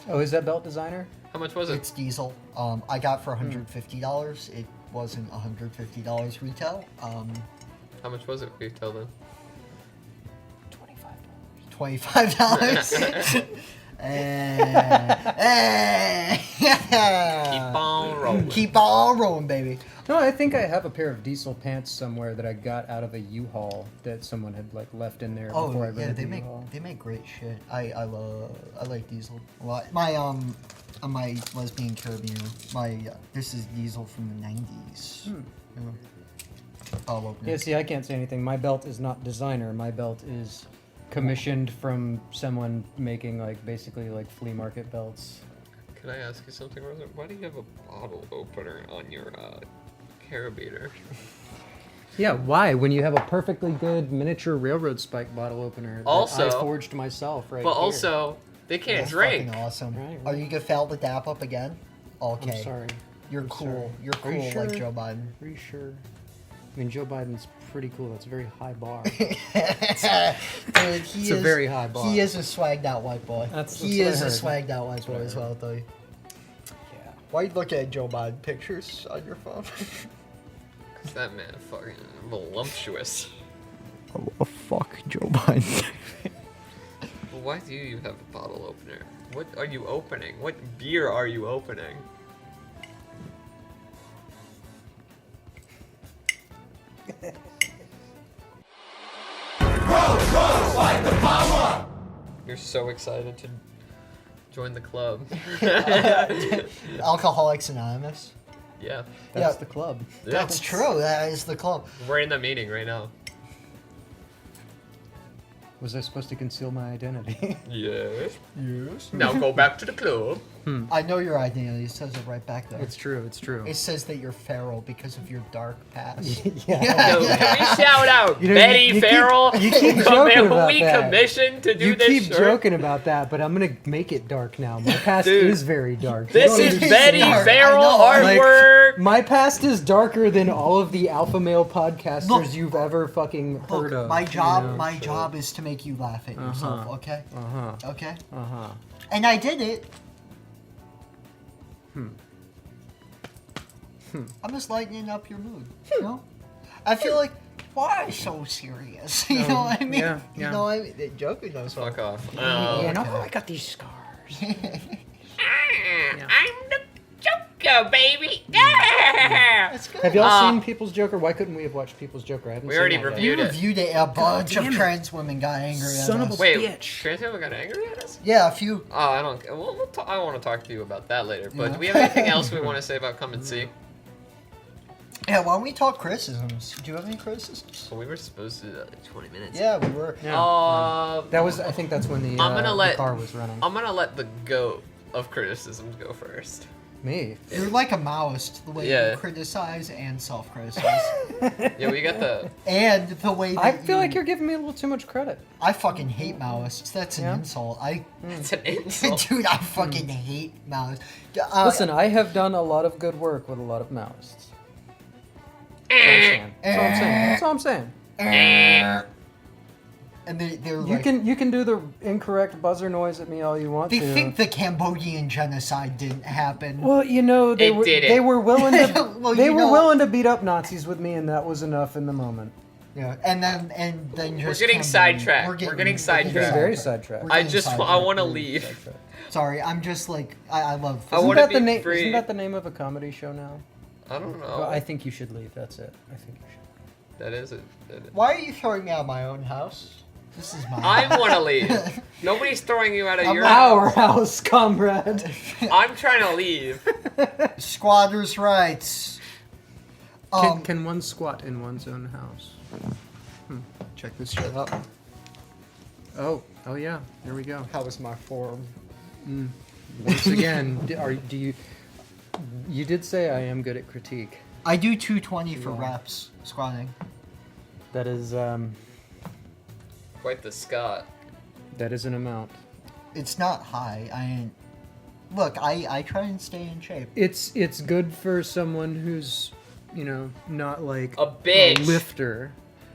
S2: Oh, is that belt designer?
S3: How much was it?
S1: It's diesel. I got for $150. It wasn't $150 retail.
S3: How much was it retail then?
S1: $25.
S3: Keep on rolling.
S1: Keep on rolling, baby.
S2: No, I think I have a pair of diesel pants somewhere that I got out of a U-Haul that someone had like left in there before I
S1: Oh yeah,
S2: rented
S1: they
S2: the
S1: make
S2: U-Haul.
S1: great shit. I like diesel a lot. My on my lesbian carabiner, this is diesel from the 90s. Yeah. I'll open
S2: Yeah,
S1: it.
S2: see, I can't say anything. My belt is not designer. My belt is commissioned from someone making like basically like flea market belts.
S3: Can I ask you something, Rosa? Why do you have a bottle opener on your carabiner?
S2: Yeah, why? When you have a perfectly good miniature railroad spike bottle opener that
S3: Also-
S2: I forged myself right
S3: But
S2: here.
S3: also, they can't
S1: That's
S3: drink.
S1: fucking awesome.
S2: Right,
S1: Are
S2: right.
S1: you gonna fail the dap up again? Okay.
S2: I'm sorry.
S1: You're
S2: I'm
S1: cool.
S2: sorry.
S1: You're
S2: Are you
S1: cool like
S2: sure?
S1: Joe Biden.
S2: Are you sure? I mean, Joe Biden's pretty cool. That's a very high bar.
S1: Dude,
S2: It's a very high bar.
S1: He is a swagged out white boy.
S2: That's
S1: he
S2: what I
S1: is a
S2: heard.
S1: swagged out white
S2: That's
S1: boy
S2: what I
S1: as well, I'll tell you.
S2: Yeah.
S1: Why you looking at Joe Biden pictures on your phone?
S3: Cause that man fucking voluptuous.
S1: Oh, fuck Joe Biden.
S3: Well, why do you have a bottle opener? What are you opening? What beer are you opening? You're so excited to join the club.
S1: Alcoholics Anonymous.
S3: Yeah,
S2: That's
S1: Yeah.
S2: the club.
S1: That's true. That is the club.
S3: we're in the meeting right now.
S2: Was I supposed to conceal my identity?
S3: Yes.
S1: Yes.
S3: Now go back to the club.
S1: I know your identity. It says it right back there.
S2: It's true. It's true.
S1: It says that you're feral because of your dark past.
S2: yeah.
S3: Yo, can we shout out
S2: You know,
S3: Betty
S2: you keep-
S3: Farrell?
S2: you keep
S3: who
S2: joking about
S3: we
S2: that.
S3: commissioned to do
S2: You
S3: this
S2: keep
S3: shirt?
S2: joking about that, but I'm gonna make it dark now. My past
S3: Dude,
S2: is very dark. You
S3: This
S2: don't
S3: is
S2: understand.
S3: Betty
S1: dark.
S3: Farrell
S1: I know,
S2: like-
S3: artwork.
S2: My past is darker than all of the alpha male podcasters
S1: Look.
S2: you've ever fucking heard
S1: Look,
S2: of.
S1: my job,
S2: you know,
S1: my
S2: so-
S1: job is to make you laugh at yourself. Okay.
S2: Uh-huh.
S1: Okay.
S2: Uh-huh.
S1: And I did it. I'm just lightening up your mood. You know. I feel like, why so serious? You know what I mean?
S2: yeah,
S1: You
S2: yeah.
S1: know what I mean? Joking knows what.
S3: Fuck off.
S2: You know how I got these scars?
S3: I'm the Joker, baby.
S1: That's good.
S2: Have y'all seen People's Joker? Why couldn't we have watched People's Joker? I haven't
S3: We
S2: seen
S3: already
S2: that yet.
S1: We
S3: reviewed it.
S1: reviewed it. A bunch of
S2: damn it.
S1: trans women got angry
S2: Son
S1: at
S2: of
S1: us.
S2: a-
S3: Wait,
S2: Bitch.
S3: trans people got angry at us?
S1: Yeah, a few.
S3: Oh, I don't. We'll talk, I want to talk to you about that later. But
S1: Yeah.
S3: do we have anything else we want to say about Come and See?
S1: Yeah, why don't we talk criticisms? Do you have any criticisms?
S3: Well, we were supposed to do that in 20 minutes.
S1: Yeah, we were.
S2: Yeah. That was, I think that's when the,
S3: I'm gonna
S2: the
S3: let-
S2: car was running.
S3: I'm gonna let the goat of criticisms go first.
S2: Me.
S1: You're like a Maoist, the way
S3: Yeah.
S1: you criticize and self-criticize.
S3: Yeah, we got the.
S1: And the way that
S2: I feel like you're giving me a little too much credit.
S1: I fucking hate Maoists. That's an
S2: Yeah?
S1: insult.
S3: It's an insult.
S1: Dude, I fucking hate Maoists.
S2: Listen, I have done a lot of good work with a lot of Maoists. That's all I'm saying. That's all I'm saying.
S1: and they're
S2: You
S1: like,
S2: can do the incorrect buzzer noise at me all you want
S1: they
S2: to.
S1: think the Cambodian genocide didn't happen.
S2: Well, you know, they
S3: It
S2: were
S3: didn't.
S2: they were willing to
S1: Well,
S2: they
S1: you
S2: were
S1: know-
S2: willing to beat up Nazis with me, and that was enough in the moment.
S1: Yeah, and then just
S3: We're getting
S1: Cambodian-
S3: sidetracked. We're getting
S2: Getting
S3: sidetracked.
S2: very sidetracked.
S1: We're
S3: I
S1: getting
S3: just. I
S1: sidetracked.
S3: want to leave.
S1: Sorry, I'm just like I love.
S3: I
S2: Isn't
S3: wanna
S2: that
S3: be
S2: the name?
S3: free.
S2: Isn't that the name of a comedy show now?
S3: I don't know.
S2: Well, I think you should leave. That's it. I think you should.
S3: That is it. That is.
S1: Why are you throwing me out of my own house? This is my.
S3: I want to leave. Nobody's throwing you out of
S1: I'm
S3: your
S2: Our
S3: house.
S2: house, comrade.
S3: I'm trying to leave.
S1: Squatters' rights.
S2: Can one squat in one's own house?
S1: Check this shit out.
S2: Oh yeah. There we go.
S1: How was my form?
S2: Once again, do you? You did say I am good at critique.
S1: I do 220 for
S2: Yeah.
S1: reps squatting.
S2: That is
S3: Quite the Scott.
S2: that is an amount.
S1: It's not high. Look, I try and stay in shape.
S2: It's good for someone who's, you know, not like
S3: A bitch.
S2: lifter,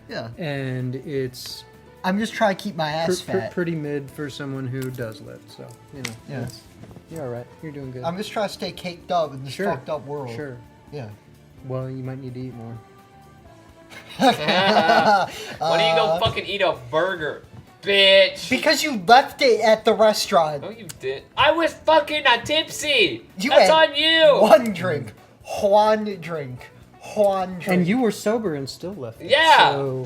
S1: Yeah.
S2: and it's
S1: I'm just trying to keep my ass fat.
S2: Pretty mid for someone who does lift, so, you know.
S1: Yeah.
S2: that's- You're all right. You're doing good.
S1: I'm just trying to stay caked up in this
S2: Sure.
S1: fucked up world.
S2: Sure.
S1: Yeah.
S2: Well, you might need to eat more.
S3: Why don't you go fucking eat a burger, bitch?
S1: Because you left it at the restaurant.
S3: No, you didn't. I was fucking tipsy.
S1: You
S3: That's
S1: had
S3: on you.
S1: One drink. Juan drink.
S2: And you were sober and still left it.
S3: Yeah.
S2: So,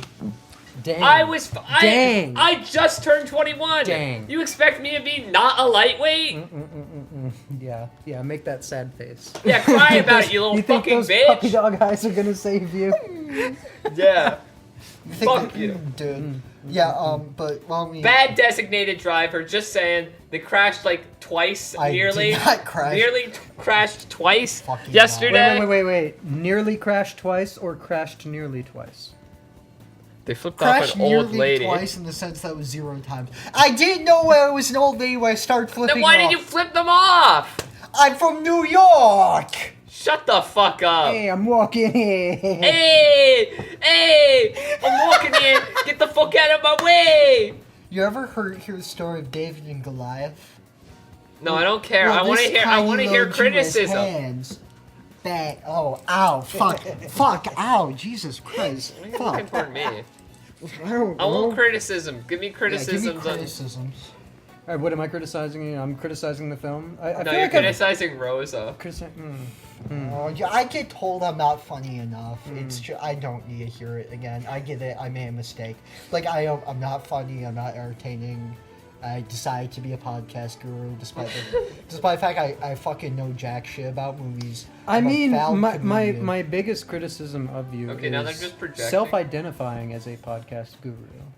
S2: dang.
S3: Dang. I just turned 21.
S2: Dang.
S3: You expect me to be not a lightweight?
S2: Yeah, make that sad face.
S3: Yeah, cry about it, you little
S2: You think
S3: fucking
S2: those
S3: bitch.
S2: puppy dog eyes are gonna save you?
S3: Yeah.
S1: You think
S3: Fuck
S1: that-
S3: you.
S1: Dude. Yeah, but while we...
S3: Bad designated driver, just saying. They crashed like twice,
S1: I
S3: nearly.
S1: did not crash.
S3: Nearly crashed twice
S1: Fucking
S3: yesterday.
S2: Wait. Nearly crashed twice or crashed nearly twice?
S3: They flipped
S1: Crashed
S3: off an old
S1: nearly
S3: lady.
S1: twice in the sense that was 0 times. I didn't know I was an old lady when I started flipping
S3: Then why
S1: off.
S3: did you flip them off?
S1: I'm from New York!
S3: Shut the fuck up.
S2: Hey, I'm walking here.
S3: Hey, I'm walking in. Get the fuck out of my way.
S1: You ever hear the story of David and Goliath?
S3: No, I don't care.
S1: Well,
S3: I want to
S1: this
S3: hear. I
S1: tiny
S3: want to hear
S1: little Jew has
S3: criticism.
S1: hands. Bang. Oh, ow. Fuck. Ow. Jesus Christ.
S3: What are you looking
S1: Fuck.
S3: for me?
S1: I don't
S3: I want
S1: know.
S3: criticism. Give me
S1: Yeah, give me
S3: criticisms.
S1: criticisms.
S2: All right, what am I criticizing? I'm criticizing the film. I
S3: No,
S2: feel
S3: you're
S2: like I've
S3: criticizing Rosa.
S1: Oh, yeah, I get told I'm not funny enough.
S2: Hmm.
S1: It's just, I don't need to hear it again. I get it. I made a mistake. Like I'm not funny. I'm not entertaining. I decided to be a podcast guru, despite the fact I fucking know jack shit about movies.
S2: I
S1: I'm a
S2: mean,
S1: foul
S2: my
S1: comedian.
S2: biggest criticism of you
S3: Okay, now they're
S2: is
S3: just projecting.
S2: self-identifying as a podcast guru.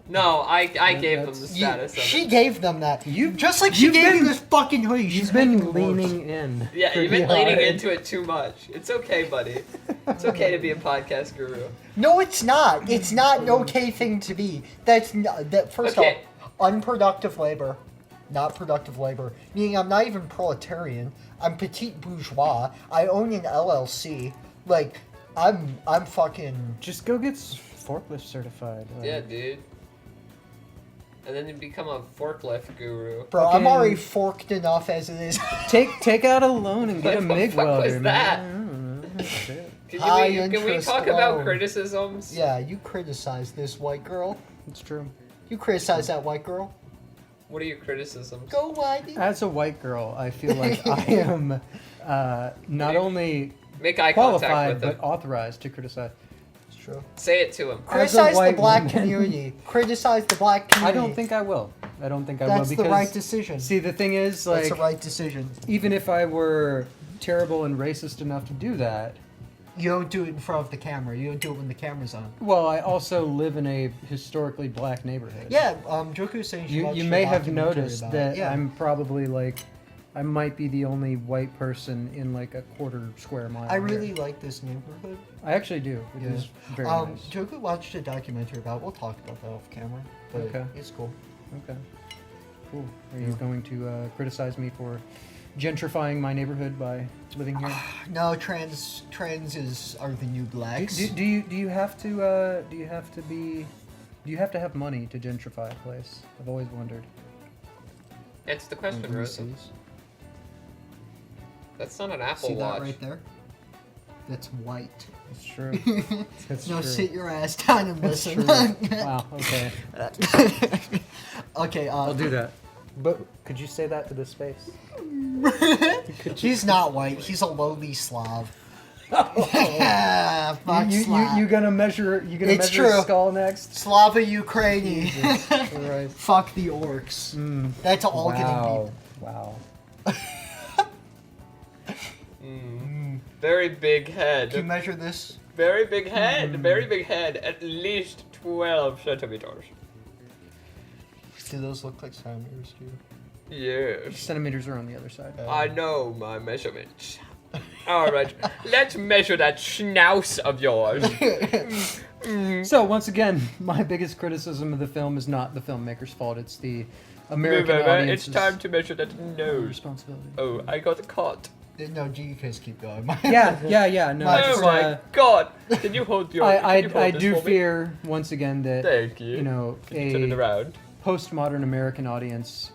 S3: No, I gave them the
S2: that's-
S3: status of
S1: She
S3: it.
S1: gave them that.
S2: You've-
S1: Just like she
S2: you've
S1: gave
S2: been-
S1: you this fucking hoodie. She's
S2: You've been
S1: making it worse.
S2: leaning in.
S3: Yeah, you've been
S2: pretty
S3: leaning
S2: hard.
S3: into it too much. It's okay, buddy. It's okay to be a podcast guru.
S1: No, it's not. It's not an okay thing to be. That's not, that. First
S3: Okay.
S1: off, unproductive labor, not productive labor. Meaning, I'm not even proletarian. I'm petite bourgeois. I own an LLC. Like, I'm fucking.
S2: Just go get forklift certified. Like,
S3: Yeah, dude. And then you become a forklift guru.
S1: Bro, I'm
S2: Fucking-
S1: already forked enough as it is.
S2: Take out a loan and get a
S3: What the
S2: MIG
S3: fuck was
S2: welder,
S3: that?
S2: man. I don't know. Shit.
S1: High
S3: Can we
S1: interest
S3: talk about
S1: loan.
S3: criticisms?
S1: Yeah, you criticize this white girl.
S2: It's true.
S1: You criticize that white girl.
S3: What are your criticisms?
S1: Go whitey.
S2: As a white girl, I feel like I am not only
S3: Make eye contact
S2: qualified
S3: with them.
S2: but authorized to criticize.
S1: It's true.
S3: Say it to him.
S2: As a
S1: Criticize the
S2: white
S1: black
S2: woman.
S1: community. Criticize the black community.
S2: I don't think I will. I don't think I will
S1: that's
S2: because
S1: the right decision.
S2: see the thing is
S1: That's
S2: like
S1: the right decision.
S2: even if I were terrible and racist enough to do that,
S1: You don't do it in front of the camera. You don't do it when the camera's on.
S2: well, I also live in a historically black neighborhood.
S1: Yeah, Joku was saying she
S2: You
S1: watched
S2: you
S1: a
S2: may have
S1: documentary
S2: noticed
S1: about
S2: that
S1: it. Yeah.
S2: I'm probably like I might be the only white person in like a quarter square mile.
S1: I
S2: here.
S1: really like this neighborhood.
S2: I actually do. It
S1: Yeah.
S2: is very nice.
S1: Joku watched a documentary about it. We'll talk about that off camera. But
S2: Okay.
S1: it's cool.
S2: Okay. Cool. Are you going to criticize me for gentrifying my neighborhood by living here?
S1: No, trans are the new blacks.
S2: Do you have to have money to gentrify a place? I've always wondered.
S3: It's the question, Rosa.
S1: Reese's.
S3: That's not an Apple
S1: See
S3: Watch.
S1: that right there? That's white.
S2: That's true. That's
S1: No,
S2: true.
S1: sit your ass down and
S2: That's
S1: listen.
S2: true. Wow. Okay.
S1: Okay,
S2: I'll do that. But could you say that to this space?
S1: He's not white. He's a lowly Slav. Yeah, fuck Slav.
S2: You gonna measure? You gonna
S1: It's
S2: measure
S1: true.
S2: his skull next?
S1: Slava Ukraini.
S2: Right.
S1: Fuck the orcs. That's all getting
S2: Wow.
S1: beat.
S2: Wow.
S3: Very big head.
S1: Can you measure this?
S3: Very big head. Very big head. At least 12 centimeters.
S1: Do those look like centimeters to you?
S3: Yes.
S2: Centimeters are on the other side.
S3: I know my measurements. Alright, let's measure that schnauz of yours.
S2: So once again, my biggest criticism of the film is not the filmmaker's fault. It's the American
S3: Move over,
S2: audience's
S3: it's time to measure that nose.
S2: responsibility.
S3: Oh, I got caught.
S1: No, you guys keep going.
S2: Yeah. No,
S1: My-
S2: just,
S3: Oh my god! Can you hold your?
S2: I
S3: can you hold this
S2: do
S3: for me?
S2: fear once again that
S3: Thank you.
S2: you know
S3: Can you turn it
S2: a
S3: around?
S2: postmodern American audience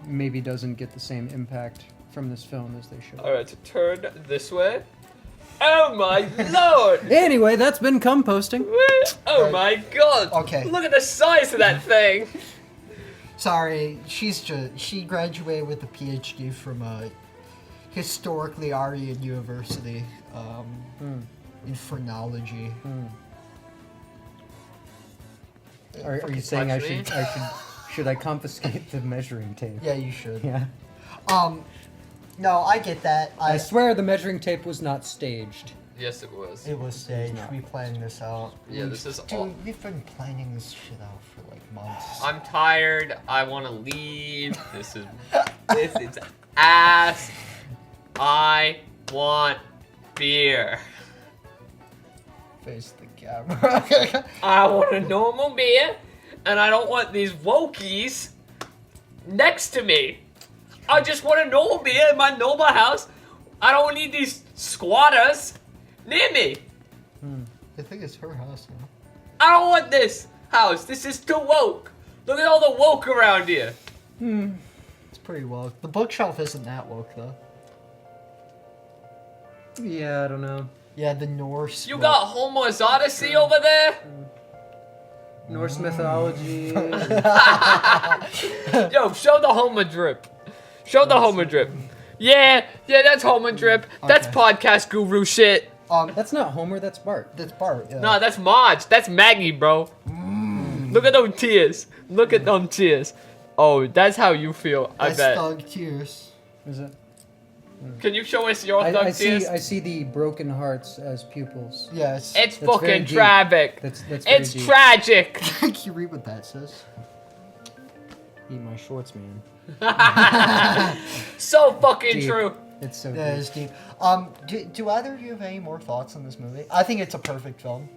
S2: maybe doesn't get the same impact from this film as they should.
S3: All right, so turn this way. Oh my lord!
S2: Anyway, that's been composting.
S3: Oh
S1: Right.
S3: my god!
S1: Okay.
S3: Look at the size of that thing.
S1: Sorry, she graduated with a PhD from a historically Aryan university in phrenology.
S2: Are you saying
S3: touch me?
S2: should I confiscate the measuring tape?
S1: Yeah, you should.
S2: Yeah.
S1: No, I get that.
S2: I swear the measuring tape was not staged.
S3: Yes, it was.
S1: It was staged.
S2: not.
S1: We planned this out.
S3: Yeah, this is
S1: Dude,
S3: all-
S1: we've been planning this shit out for like months.
S3: I'm tired. I want to leave. This is ass. I want beer.
S1: Face the camera.
S3: I want a normal beer, and I don't want these wokies next to me. I just want a normal beer in my normal house. I don't need these squatters near me.
S1: I think it's her house now.
S3: I don't want this house. This is too woke. Look at all the woke around here.
S1: It's pretty woke. The bookshelf isn't that woke though.
S2: Yeah, I don't know.
S1: Yeah, the Norse.
S3: You
S1: woke.
S3: got Homer's Odyssey over there?
S2: Norse mythology.
S3: Yo, show the Homer drip. Show the Homer drip. Yeah, that's Homer drip. That's
S1: Okay.
S3: podcast guru shit.
S2: That's not Homer, that's Bart.
S1: That's Bart. Yeah.
S3: No, that's Marge. That's Maggie, bro. Look at them tears. Look at them tears. Oh, that's how you feel, I
S1: That's
S3: bet.
S1: Thug Tears.
S2: Is it?
S3: Can you show us your
S2: I
S3: thug tears?
S2: see the broken hearts as pupils.
S1: Yeah,
S3: It's
S2: That's very
S3: fucking
S2: deep.
S3: tragic.
S2: That's very
S3: It's
S2: deep.
S3: tragic.
S1: Can you read what that says?
S2: Eat my shorts, man.
S3: So fucking
S2: Deep.
S3: true.
S2: It's so
S1: Yeah,
S2: deep.
S1: it's deep. Do either of you have any more thoughts on this movie? I think it's a perfect film.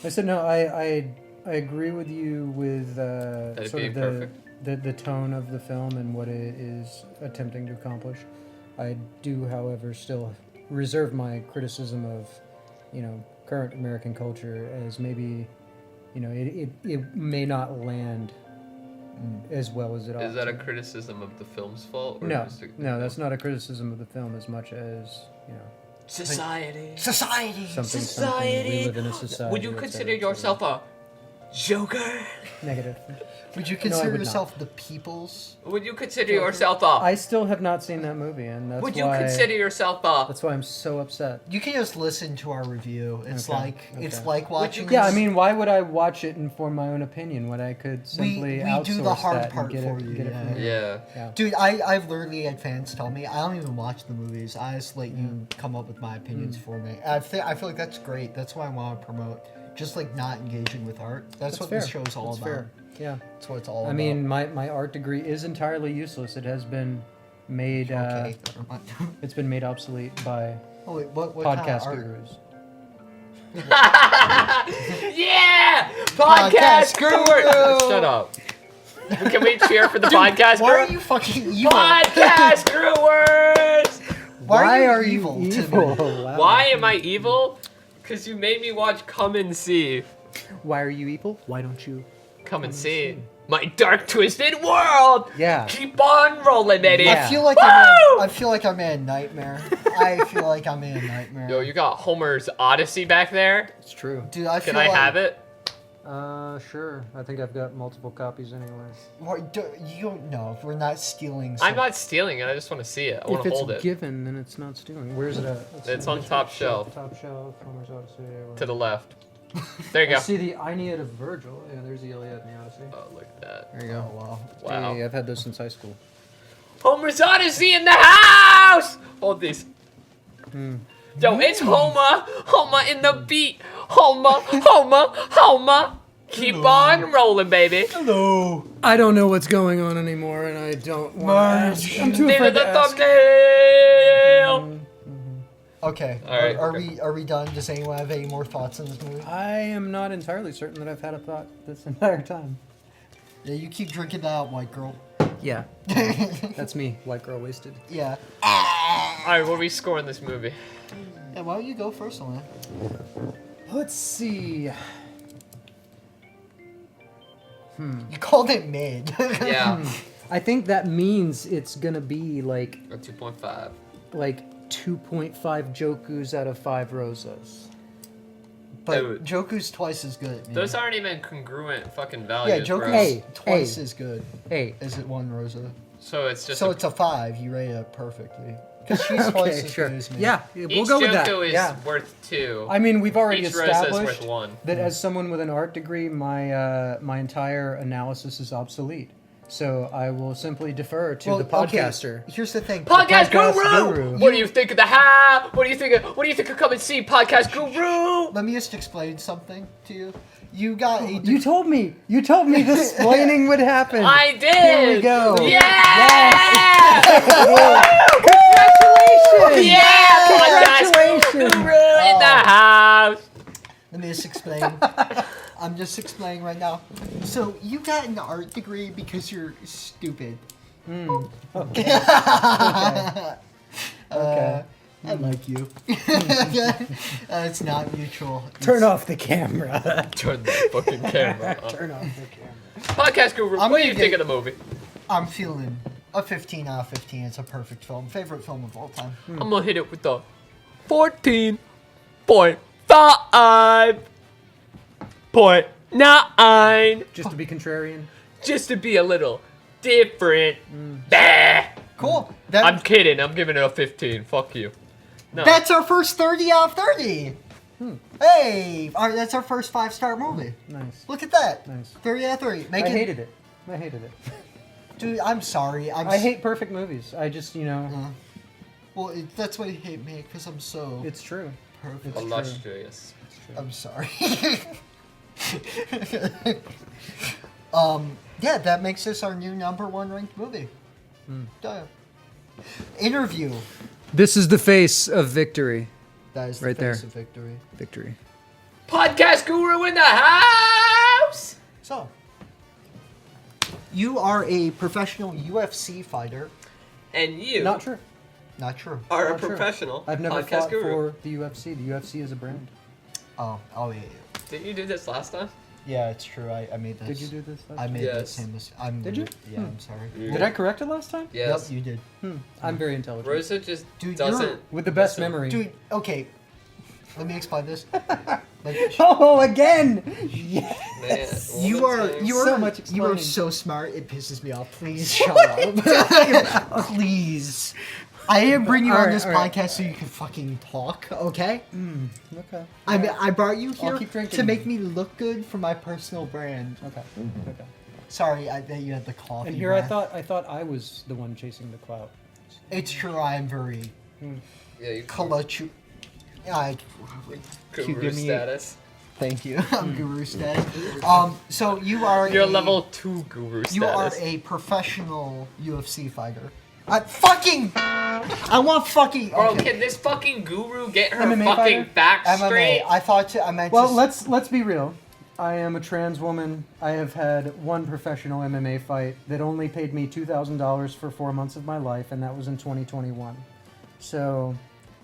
S2: I said no. I agree with you with
S3: it
S2: sort
S3: being
S2: of
S3: perfect?
S2: the tone of the film and what it is attempting to accomplish. I do, however, still reserve my criticism of, current American culture as maybe, it may not land as well as it ought
S3: Is that a
S2: to.
S3: criticism of the film's fault? Or
S2: No,
S3: just a-
S2: no, that's not a criticism of the film as much as
S3: Society.
S1: Society.
S2: something. We live in a society.
S3: Would you
S2: et
S3: consider
S2: cetera, et
S3: yourself a Joker?
S2: negative?
S1: Would you
S2: I
S1: consider
S2: would not.
S1: yourself the people's?
S3: Would you consider yourself a?
S2: I still have not seen that movie, and that's
S3: Would you
S2: why.
S3: consider yourself a?
S2: That's why I'm so upset.
S1: You can just listen to our review. It's
S2: Okay,
S1: it's
S2: okay.
S1: like watching.
S2: Yeah, I
S1: this-
S2: mean, why would I watch it and form my own opinion when I could
S1: we
S2: simply
S1: do
S2: outsource
S1: the hard
S2: that
S1: part
S2: and get
S1: for
S2: it,
S1: you.
S2: get it from
S1: Yeah.
S3: Yeah.
S1: Dude, I've literally had fans tell me I don't even watch the movies. I just let you come up with my opinions for me. I feel like that's great. That's what I want to promote. Just like not engaging with art. That's what
S2: fair.
S1: this show's all
S2: That's
S1: about.
S2: fair. Yeah.
S1: That's what it's all about.
S2: I mean, my art degree is entirely useless. It has been made.
S1: okay. Never mind.
S2: It's been made obsolete by
S1: Oh wait, what kind of
S2: podcast
S1: art?
S2: gurus.
S3: Yeah!
S1: Podcast
S3: Podcast
S1: guru!
S3: guru! Shut up. Can we cheer for the podcast
S1: Why are
S3: guru?
S1: you fucking evil?
S3: Podcast growers!
S1: Why are you evil to me?
S2: Wow.
S3: Why am I evil? Because you made me watch Come and See.
S2: Why are you evil? Why don't you?
S3: Come and see. My dark twisted world!
S2: Yeah.
S3: Keep on rolling, baby!
S2: Yeah.
S1: I feel like
S3: Woo!
S1: I feel like I'm in a nightmare. I feel like I'm in a nightmare.
S3: Yo, you got Homer's Odyssey back there?
S2: It's true.
S1: Dude, I feel
S3: Can I
S1: like,
S3: have it?
S2: Sure. I think I've got multiple copies anyway.
S1: You don't know. We're not stealing.
S3: I'm not stealing it, I just want to see it. I want
S2: If
S3: to
S2: it's
S3: hold it.
S2: given, then it's not stealing. Where's it at? Let's
S3: It's
S2: see.
S3: on top shelf.
S2: Top shelf. Homer's Odyssey.
S3: To the left. There you
S2: I
S3: go.
S2: see the Aeneid of Virgil. Yeah, there's the Iliad and the Odyssey.
S3: Oh, look at that.
S2: There you
S1: Oh
S2: go.
S1: wow.
S3: Wow.
S2: Yeah, I've had those since high school.
S3: Homer's Odyssey in the house! Hold these.
S2: Hmm.
S3: Yo, it's Homer! Homer in the beat! Homer! Homer! Homer! Keep on rolling, baby.
S1: Hello.
S2: I don't know what's going on anymore, and I don't want to ask. I'm too
S3: Name
S2: afraid
S3: of the
S2: to ask.
S3: thumbnail!
S1: Okay.
S3: All right,
S1: Are
S3: okay.
S1: we done? Does anyone have any more thoughts on this movie?
S2: I am not entirely certain that I've had a thought this entire time.
S1: Yeah, you keep drinking that, white girl.
S2: Yeah. That's me, white girl wasted.
S1: Yeah.
S3: Alright, what are we scoring this movie?
S1: Yeah, why don't you go first, Alana?
S2: Let's see.
S1: You called it mid.
S3: Yeah,
S2: I think that means it's gonna be like
S3: a 2.5.
S2: 2.5 Jokus out of 5 Rosas.
S1: But
S3: Dude.
S1: Joku's twice as good. Man.
S3: Those aren't even congruent fucking
S1: Yeah,
S3: values, bro.
S1: Joku's
S2: Hey,
S1: twice
S2: hey.
S1: as good
S2: Hey.
S1: as it one Rosa.
S3: So it's just
S1: So it's a 5. You rate it perfectly. Because she's twice as good as me.
S2: Yeah, we'll
S3: each
S2: go with that.
S3: Joku is
S2: Yeah.
S3: worth 2.
S2: I mean, we've already
S3: Each Rosa is
S2: established
S3: worth 1.
S2: that as someone with an art degree, my entire analysis is obsolete. So I will simply defer to the podcaster.
S1: Okay, here's the thing.
S3: Podcast
S2: Podcast
S3: Guru!
S2: Guru.
S3: What do you think of the hat? What do you think of Come and See Podcast Guru?
S1: Let me just explain something to you. You got a...
S2: You told me this explaining would happen.
S3: I did!
S2: Here we go.
S3: Yeah!
S2: Congratulations!
S3: Yeah! Podcast
S2: Congratulations!
S3: Guru in the house!
S1: Let me just explain. I'm just explaining right now. So you got an art degree because you're stupid.
S2: Okay.
S1: I like you. It's not mutual.
S2: Turn off the camera.
S3: Turn the fucking camera on.
S2: Turn off the camera.
S3: Podcast Guru,
S1: I'm
S3: what do you
S1: gonna
S3: think
S1: get-
S3: of the movie?
S1: I'm feeling a 15 out of 15. It's a perfect film. Favorite film of all time.
S3: I'm gonna hit it with the 14.5.9.
S2: Just to be contrarian.
S3: Just to be a little different. Bah.
S1: Cool.
S3: I'm kidding. I'm giving it a 15. Fuck you. No.
S1: That's our first 30 out of 30. Hey, that's our first 5-star movie.
S2: Nice.
S1: Look at that.
S2: Nice.
S1: 30 out of 30.
S2: I hated it.
S1: Dude, I'm sorry.
S2: I hate perfect movies. I just,
S1: Well, that's why you hate me, because I'm so
S2: it's true.
S1: perfect.
S2: It's
S3: Illustrious.
S1: I'm sorry. Yeah, that makes this our new #1 ranked movie. Duh. Interview.
S2: This is the face of victory.
S1: That is the
S2: Right
S1: face
S2: there.
S1: of victory.
S2: Victory.
S3: Podcast Guru in the house.
S1: So, you are a professional UFC fighter.
S3: And you
S2: Not true.
S1: Not true.
S3: are a
S2: Not true.
S3: professional
S2: I've never
S3: podcast
S2: fought
S3: guru.
S2: for the UFC. The UFC is a brand.
S1: Oh yeah.
S3: Didn't you do this last time?
S1: Yeah, it's true. I made this.
S2: Did you do this?
S1: I made that
S3: Yes.
S1: same mistake.
S2: Did you?
S1: Yeah, I'm sorry.
S2: Did I correct it last time?
S3: Yes.
S1: Yep, you did.
S2: I'm very intelligent.
S3: Rosa just
S1: Dude,
S3: doesn't.
S2: With the best
S3: listen.
S2: memory.
S1: Dude, okay. Let me explain this. Like,
S2: Oh, again! Yes.
S3: Man,
S1: you are
S2: So much
S1: you are
S2: explaining.
S1: so smart. It pisses me off. Please shut up. Please. I didn't bring you on
S2: Alright,
S1: this
S2: alright.
S1: podcast so you can fucking talk. Okay.
S2: Okay.
S1: I brought you here
S2: keep drinking.
S1: to make me look good for my personal brand.
S2: Okay. Okay.
S1: Sorry, that you had the coffee.
S2: And here
S1: breath.
S2: I thought I was the one chasing the clout.
S1: It's true. I am very
S3: Yeah, you
S1: collection.
S3: guru
S1: give me-
S3: status.
S1: Thank you. I'm guru status. So you are
S3: You're
S1: a,
S3: level 2 guru status.
S1: You are a professional UFC fighter. I want fucking.
S3: Bro,
S1: Okay.
S3: can this fucking guru get her
S2: MMA
S3: fucking
S2: fighter?
S3: facts
S1: MMA.
S3: straight?
S1: I meant.
S2: Well,
S1: to,
S2: let's be real. I am a trans woman. I have had one professional MMA fight that only paid me $2,000 for 4 months of my life, and that was in 2021. So,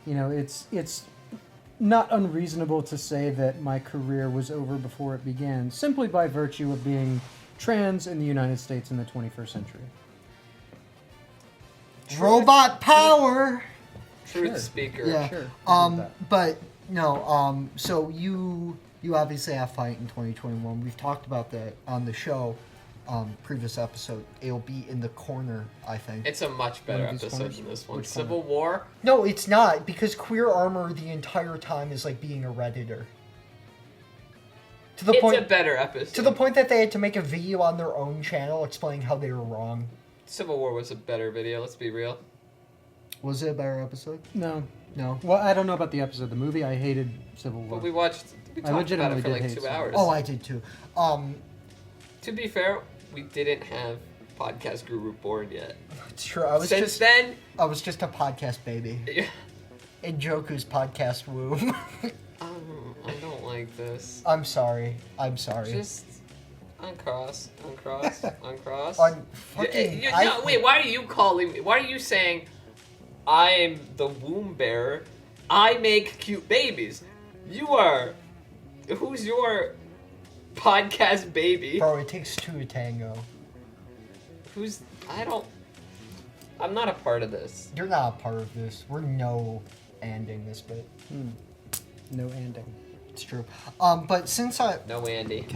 S2: it's not unreasonable to say that my career was over before it began, simply by virtue of being trans in the United States in the 21st century.
S1: robot power.
S3: Truth
S2: Sure.
S3: speaker.
S1: Yeah.
S2: Sure.
S1: But no. So you obviously have fight in 2021. We've talked about that on the show. Previous episode. It'll be in the corner, I think.
S3: It's a much better
S2: One of these
S3: episode
S2: corners?
S3: than this one.
S2: Which
S3: Civil War.
S1: No, it's not, because queer armor the entire time is like being a redditor. To the
S3: It's
S1: point.
S3: a better episode.
S1: To the point that they had to make a video on their own channel explaining how they were wrong.
S3: Civil War was a better video, let's be real.
S1: Was it a better episode?
S2: No.
S1: No.
S2: Well, I don't know about the episode. The movie, I hated Civil War.
S3: But we talked about
S2: legitimately
S3: it for
S2: did
S3: like
S2: hate
S3: 2
S2: Civil
S3: hours.
S1: Oh, I did too.
S3: To be fair, we didn't have Podcast Guru born yet.
S1: It's true. I was
S3: Since then,
S1: I was just a podcast baby in Joku's podcast womb.
S3: I don't like this.
S1: I'm sorry.
S3: Just, Uncross. Uncross.
S1: On fucking.
S3: No, wait. Why are you calling me? Why are you saying I'm the womb bearer? I make cute babies. You are. Who's your podcast baby?
S1: Bro, it takes two to tango.
S3: Who's? I'm not a part of this.
S1: You're not a part of this. We're no-anding this bit.
S2: No ending.
S1: It's true. But since
S3: No, Andy.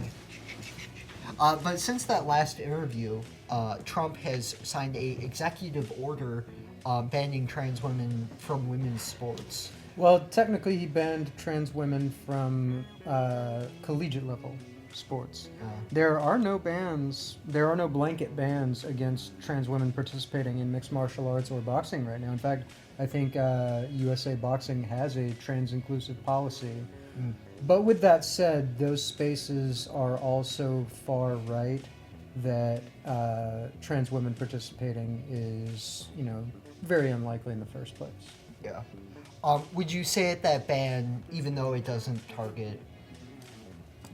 S1: But since that last interview, Trump has signed a executive order banning trans women from women's sports.
S2: Well, technically, he banned trans women from collegiate level sports. There are no bans. There are no blanket bans against trans women participating in mixed martial arts or boxing right now. In fact, I think USA Boxing has a trans-inclusive policy. But with that said, those spaces are also far right that trans women participating is, very unlikely in the first place.
S1: Yeah. Would you say that ban, even though it doesn't target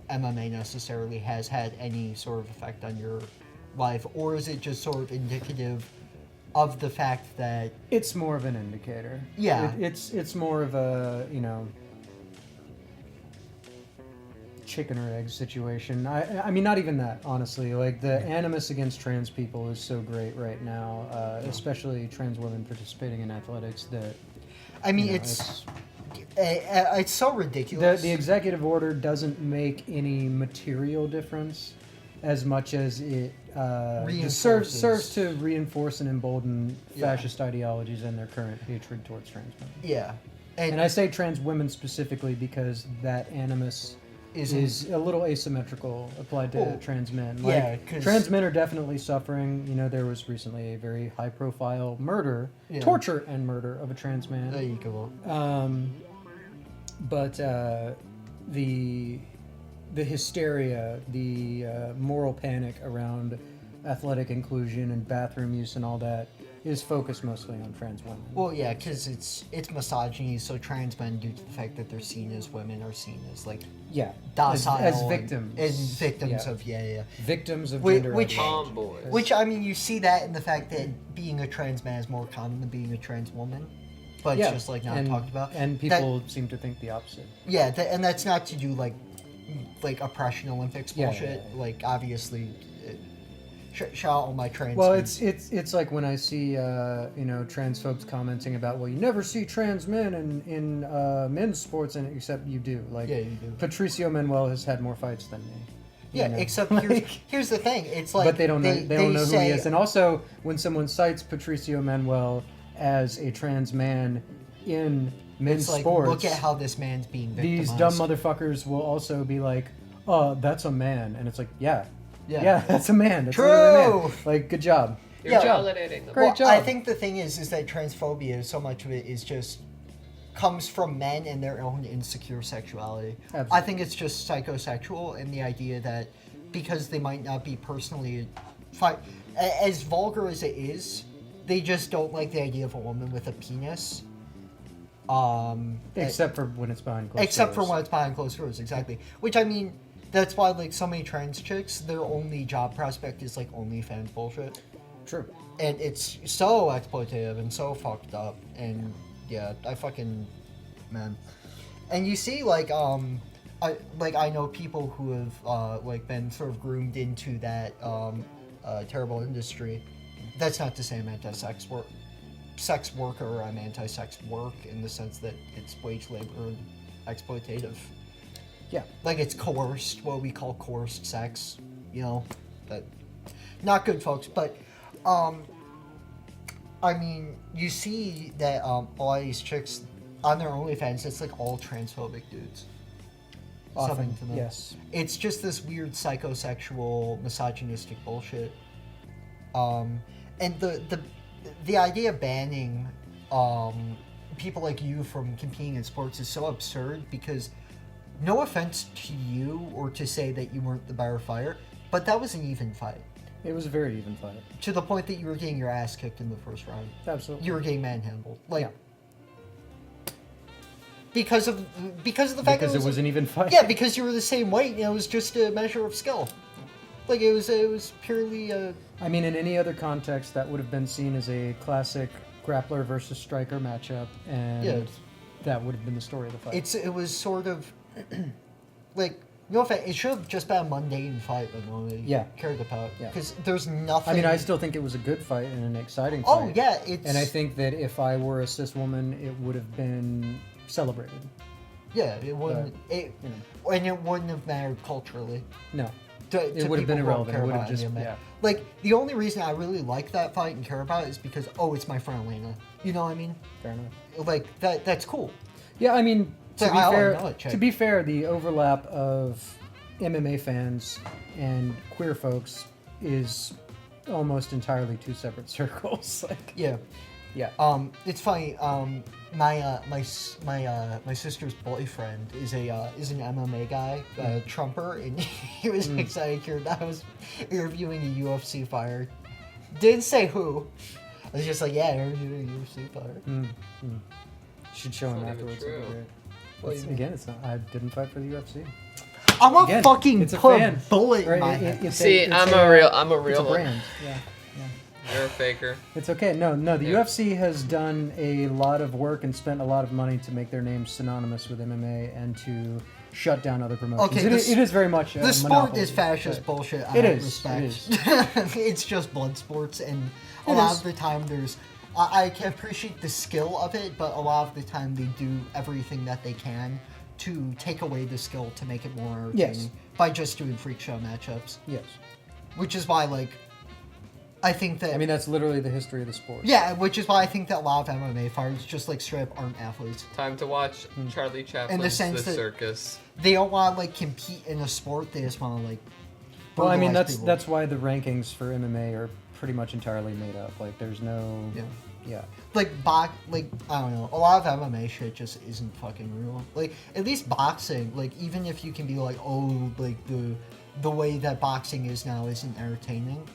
S1: MMA necessarily, has had any sort of effect on your life, or is it just sort of indicative of the fact that
S2: it's more of an indicator?
S1: Yeah.
S2: It's more of a chicken or egg situation. I mean, not even that, honestly. Like, the animus against trans people is so great right now, especially trans women participating in athletics, that
S1: I mean, it's so ridiculous.
S2: The executive order doesn't make any material difference as much as it serves to reinforce and embolden fascist ideologies and their current hatred towards trans women.
S1: Yeah.
S2: And I say trans women specifically because that animus is a little asymmetrical applied to trans men. Like, trans men are definitely suffering. There was recently a very high-profile torture and murder of a trans man.
S1: There you go.
S2: But the hysteria, the moral panic around athletic inclusion and bathroom use and all that is focused mostly on trans women.
S1: Well, yeah, because it's misogyny. So trans men, due to the fact that they're seen as women, are seen as docile
S2: as victims
S1: and victims of
S2: victims of gender
S3: tomboys.
S1: Which I mean, you see that in the fact that being a trans man is more common than being a trans woman, but it's just not talked about.
S2: And people seem to think the opposite.
S1: Yeah, and that's not to do like oppression Olympics bullshit. Like, obviously. Shout out all my trans.
S2: Well, it's like when I see trans folks commenting about, well, you never see trans men in men's sports, and except you do. Like,
S1: yeah, you do.
S2: Patricio Manuel has had more fights than me.
S1: Yeah, except here's the thing. It's like,
S2: but they don't know who he is. And also, when someone cites Patricio Manuel as a trans man in men's sports,
S1: look at how this man's being victimized.
S2: These dumb motherfuckers will also be like, "Oh, that's a man," and it's like, yeah, that's a man. That's
S1: True.
S2: A man. Like, good job.
S3: You're validating them.
S2: Great job.
S1: I think the thing is that transphobia, so much of it is just comes from men and their own insecure sexuality.
S2: Absolutely.
S1: I think it's just psychosexual, and the idea that because they might not be personally, as vulgar as it is, they just don't like the idea of a woman with a penis.
S2: Except for when it's behind closed doors.
S1: Except for when it's behind closed doors, exactly. Which, I mean, that's why, like, so many trans chicks, their only job prospect is, like, OnlyFans bullshit.
S2: True.
S1: And it's so exploitative and so fucked up. And, yeah, man. And you see, like, I know people who have, been sort of groomed into that, terrible industry. That's not to say I'm anti-sex worker, or I'm anti-sex work in the sense that it's wage labor and exploitative.
S2: Yeah.
S1: Like, it's coerced, what we call coerced sex, but not good, folks. But, I mean, you see that all these chicks on their OnlyFans, it's like all transphobic dudes.
S2: Often,
S1: Subbing to them.
S2: yes.
S1: It's just this weird psychosexual, misogynistic bullshit. And the idea of banning people like you from competing in sports is so absurd because, no offense to you or to say that you weren't the better fighter, but that was an even fight.
S2: It was a very even fight.
S1: To the point that you were getting your ass kicked in the first round.
S2: Absolutely.
S1: You were getting manhandled. Like,
S2: yeah.
S1: Because of the fact
S2: because
S1: that
S2: it was an even fight.
S1: Yeah, because you were the same weight, and it was just a measure of skill. Like it was purely a.
S2: I mean, in any other context, that would have been seen as a classic grappler versus striker matchup, and that would have been the story of the fight.
S1: It was sort of like no offense, it should have just been a mundane fight that nobody cared about.
S2: Yeah.
S1: Because there's nothing.
S2: I mean, I still think it was a good fight and an exciting fight.
S1: Oh yeah,
S2: and I think that if I were a cis woman, it would have been celebrated.
S1: Yeah, it wouldn't. And it wouldn't have mattered culturally.
S2: No.
S1: It
S2: would have been irrelevant. It would have just
S1: Like the only reason I really like that fight and care about it is because it's my friend Alena. You know what I mean?
S2: Fair enough.
S1: Like that's cool.
S2: Yeah, I mean, to
S1: to
S2: be fair, the overlap of MMA fans and queer folks is almost entirely two separate circles. Like,
S1: yeah. It's funny. My sister's boyfriend is an MMA guy, Trumper, and he was excited here that I was interviewing a UFC fighter. Didn't say who. I was just like, yeah, interviewing a UFC fighter.
S2: Should show him afterwards. Again, it's not. I didn't fight for the UFC.
S1: I'm a fucking put a bullet in my head.
S3: I'm a real
S2: It's a brand. Yeah.
S3: You're a faker.
S2: It's okay. No. The UFC has done a lot of work and spent a lot of money to make their name synonymous with MMA and to shut down other promotions.
S1: Okay,
S2: it is very much
S1: the sport is fascist bullshit.
S2: It is.
S1: Respect. It's just blood sports, and a lot of the time there's. I can appreciate the skill of it, but a lot of the time they do everything that they can to take away the skill to make it more entertaining by just doing freak show matchups.
S2: Yes.
S1: Which is why, like, I think that...
S2: I mean, that's literally the history of the sport.
S1: Yeah, which is why I think that a lot of MMA fighters just, like, straight up aren't athletes.
S3: Time to watch Charlie Chaplin's The Circus.
S1: They don't want to, like, compete in a sport. They just want to, like...
S2: Well, I mean, that's why the rankings for MMA are pretty much entirely made up. Like, there's no... Yeah.
S1: Like, I don't know. A lot of MMA shit just isn't fucking real. Like, at least boxing, like, even if you can be like, oh, like, the way that boxing is now isn't entertaining.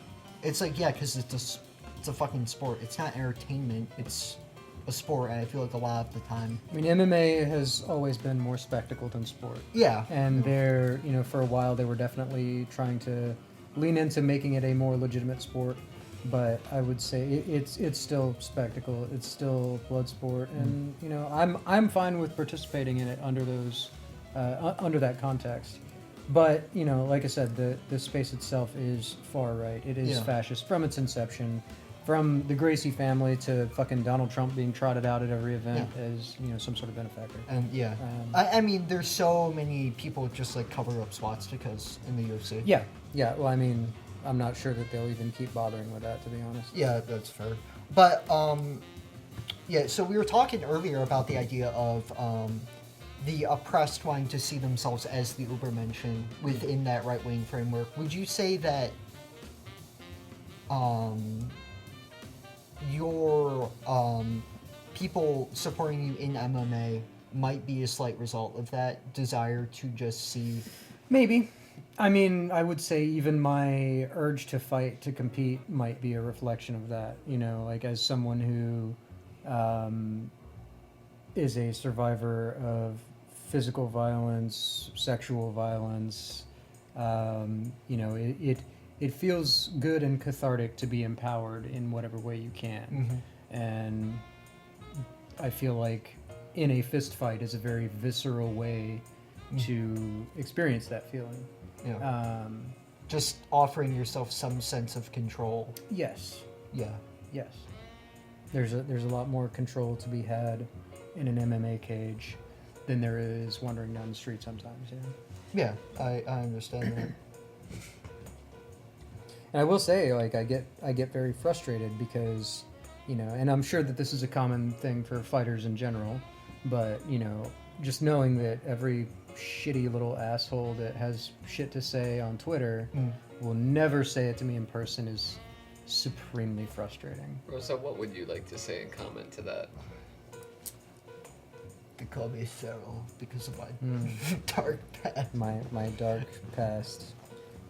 S1: It's like, yeah, because it's a fucking sport. It's not entertainment. It's a sport, and I feel like a lot of the time.
S2: I mean, MMA has always been more spectacle than sport.
S1: Yeah.
S2: And they're, for a while, they were definitely trying to lean into making it a more legitimate sport. But I would say it's still spectacle. It's still blood sport, and I'm fine with participating in it under those under that context. But like I said, the space itself is far right. It is fascist from its inception, from the Gracie family to fucking Donald Trump being trotted out at every event as some sort of benefactor.
S1: And I mean, there's so many people just like cover up swastikas in the UFC.
S2: Yeah. Well, I mean, I'm not sure that they'll even keep bothering with that, to be honest.
S1: Yeah, that's fair. But so we were talking earlier about the idea of the oppressed wanting to see themselves as the Übermenschen within that right-wing framework. Would you say that your people supporting you in MMA might be a slight result of that desire to just see...
S2: Maybe. I mean, I would say even my urge to fight, to compete, might be a reflection of that. Like as someone who is a survivor of physical violence, sexual violence, it feels good and cathartic to be empowered in whatever way you can. Mm-hmm. And I feel like in a fist fight is a very visceral way to experience that feeling.
S1: Yeah. Just offering yourself some sense of control.
S2: Yes.
S1: Yeah.
S2: Yes. There's a lot more control to be had in an MMA cage than there is wandering down the street sometimes.
S1: Yeah, I understand that.
S2: And I will say, like, I get very frustrated because, and I'm sure that this is a common thing for fighters in general, but just knowing that every shitty little asshole that has shit to say on Twitter will never say it to me in person is supremely frustrating.
S3: Rosa, what would you like to say in comment to that?
S1: They call me feral because of my dark past.
S2: My dark past.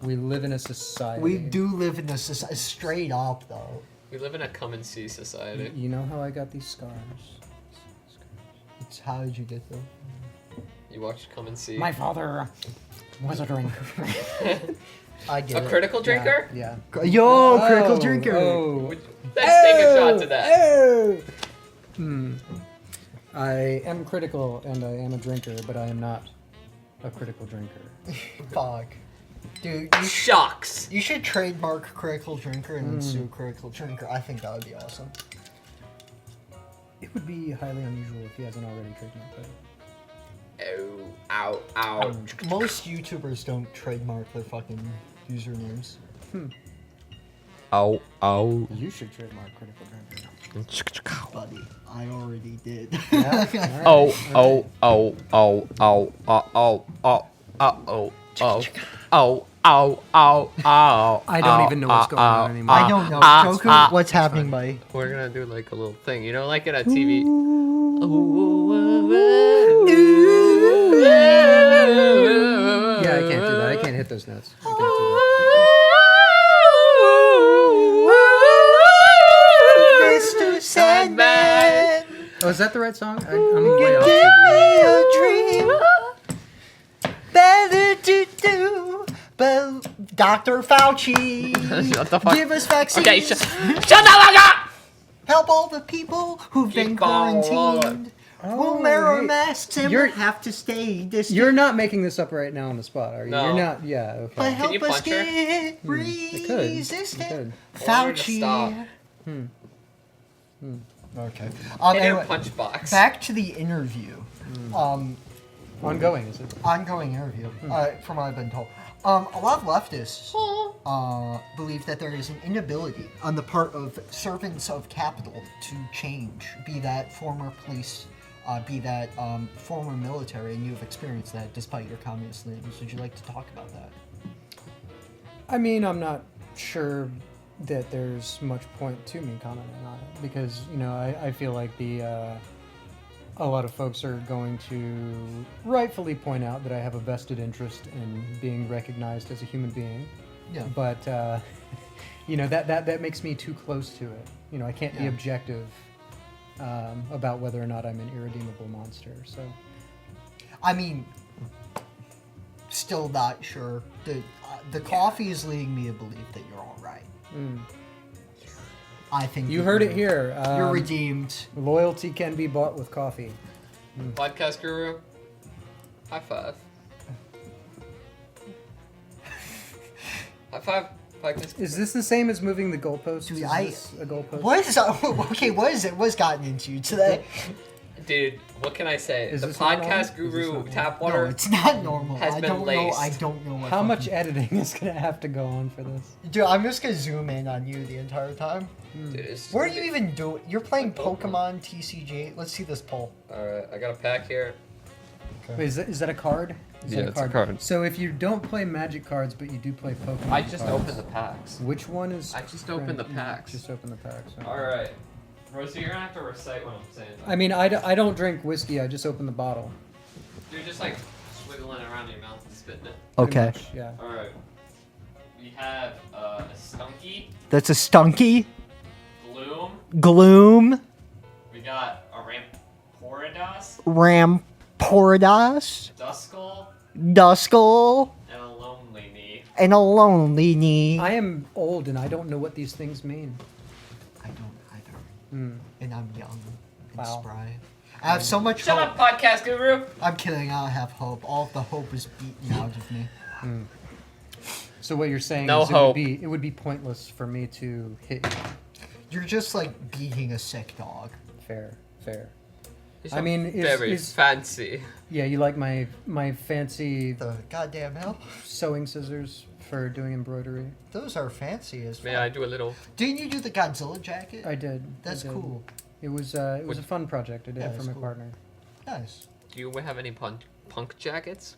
S2: We live in a society.
S1: We do live in a society. Straight up, though.
S3: We live in a come and see society.
S2: You know how I got these scars?
S1: It's how did you get them?
S3: You watched Come and See?
S2: My father was a drinker.
S1: I get
S3: A
S1: it.
S3: critical drinker?
S2: Yeah.
S1: Yo, critical drinker.
S2: Oh.
S3: Let's take a shot to that.
S2: Oh. I am critical and I am a drinker, but I am not a critical drinker.
S1: Fuck. Dude,
S3: Shocks.
S1: you should trademark critical drinker and then sue critical drinker. I think that would be awesome.
S2: It would be highly unusual if he hasn't already trademarked that.
S3: Oh, ow, ow.
S1: Most YouTubers don't trademark their fucking usernames.
S3: Oh, oh.
S2: You should trademark critical drinker.
S1: Buddy, I already did.
S2: Yeah?
S3: Oh, oh, oh, oh, oh, oh, oh, oh, oh, oh, oh, oh, oh, oh.
S2: I don't even know what's going on anymore.
S1: I don't know. Joku, what's happening, buddy?
S3: We're gonna do like a little thing, you know, like in a TV.
S2: Yeah, I can't do that. I can't hit those notes. I can't do that.
S1: Mr. Sandman,
S2: Oh, is that the right song? I'm way off.
S1: give me a dream. Better to do. But Dr. Fauci,
S3: Shut the fuck.
S1: give us vaccines.
S3: Okay, shut the fuck up!
S1: Help all the people who've been
S3: Keep on.
S1: quarantined. We'll
S2: Oh,
S1: wear our
S2: wait.
S1: masks and
S2: You're-
S1: we'll have to stay distant.
S2: You're not making this up right now on the spot, are you?
S3: No.
S2: You're not. Yeah. Okay.
S1: But help
S3: you
S1: us
S3: punch her?
S1: get
S2: It could.
S1: resistant.
S2: It could.
S3: Tell her to
S1: Fauci.
S3: stop.
S1: Okay.
S3: Hit her
S1: Anyway,
S3: punch box.
S1: back to the interview.
S2: Ongoing, is it?
S1: Ongoing interview, from what I've been told. A lot of leftists believe that there is an inability on the part of servants of capital to change, be that former police, be that former military, and you've experienced that despite your communist leanings. Would you like to talk about that?
S2: I mean, I'm not sure that there's much point to me commenting on it because, you know, I feel like a lot of folks are going to rightfully point out that I have a vested interest in being recognized as a human being.
S1: Yeah.
S2: But, you know, that makes me too close to it. You know, I can't be
S1: Yeah.
S2: objective about whether or not I'm an irredeemable monster. So,
S1: I mean, still not sure. The coffee is leading me to believe that you're all right. I think
S2: you
S1: that
S2: heard
S1: you're-
S2: it here.
S1: You're redeemed.
S2: Loyalty can be bought with coffee.
S3: Podcast guru. High five. High five. Podcast.
S2: Is this the same as moving the goalposts?
S1: Dude,
S2: Is this a goalpost?
S1: What is okay? What is it? What's gotten into you today?
S3: Dude, what can I say?
S2: Is
S3: The
S2: this not
S3: podcast
S2: normal? Is this
S3: guru
S2: not
S3: tap
S1: No,
S3: water.
S1: it's not normal.
S3: Has
S1: I
S3: been
S1: don't know.
S3: laced.
S1: I don't know what.
S2: How much
S1: fucking-
S2: editing is gonna have to go on for this?
S1: Dude, I'm just gonna zoom in on you the entire time.
S3: Dude, it's
S1: What are you even doing? You're playing Pokemon TCG. Let's see this poll.
S3: Alright, I got a pack here.
S2: Wait, is that a card? Is
S3: Yeah,
S2: that
S3: it's a card.
S2: So if you don't play Magic cards, but you do play Pokemon
S3: I just
S2: cards,
S3: opened the packs.
S2: Which one is?
S3: I just opened the packs.
S2: Just open the packs. okay.
S3: Alright. Rosie, you're gonna have to recite what I'm saying.
S2: I mean, I don't drink whiskey. I just open the bottle.
S3: You're just like swiggling around your mouth and spitting it.
S2: pretty
S1: Okay,
S2: much, yeah.
S3: Alright. We have a Stunky,
S1: that's a Stunky.
S3: Gloom.
S1: Gloom.
S3: We got a Ramporidas,
S1: Ramporidas.
S3: Duskull,
S1: Duskull.
S3: and a Lonely Knee.
S1: And a Lonely Knee.
S2: I am old and I don't know what these things mean.
S1: I don't either.
S2: Hmm.
S1: And I'm young and
S2: Wow.
S1: spry. I have so much
S3: Shut
S1: hope.
S3: up, podcast guru!
S1: I'm kidding. I don't have hope. All of the hope is beaten out of me.
S2: So what you're saying
S3: No
S2: is
S3: hope.
S2: it would be pointless for me to hit you.
S1: You're just like beating a sick dog.
S2: Fair.
S3: You're
S2: I
S3: so
S2: mean,
S3: very
S2: is
S3: fancy.
S2: yeah, you like my fancy
S1: The goddamn hell.
S2: sewing scissors for doing embroidery?
S1: Those are fancy as
S3: May
S1: fuck.
S3: I do a little?
S1: Didn't you do the Godzilla jacket?
S2: I did.
S1: That's
S2: I did.
S1: cool.
S2: It was a fun project. I did
S1: Yeah,
S2: it for
S1: it's
S2: my
S1: cool.
S2: partner.
S1: Nice.
S3: Do you have any punk jackets?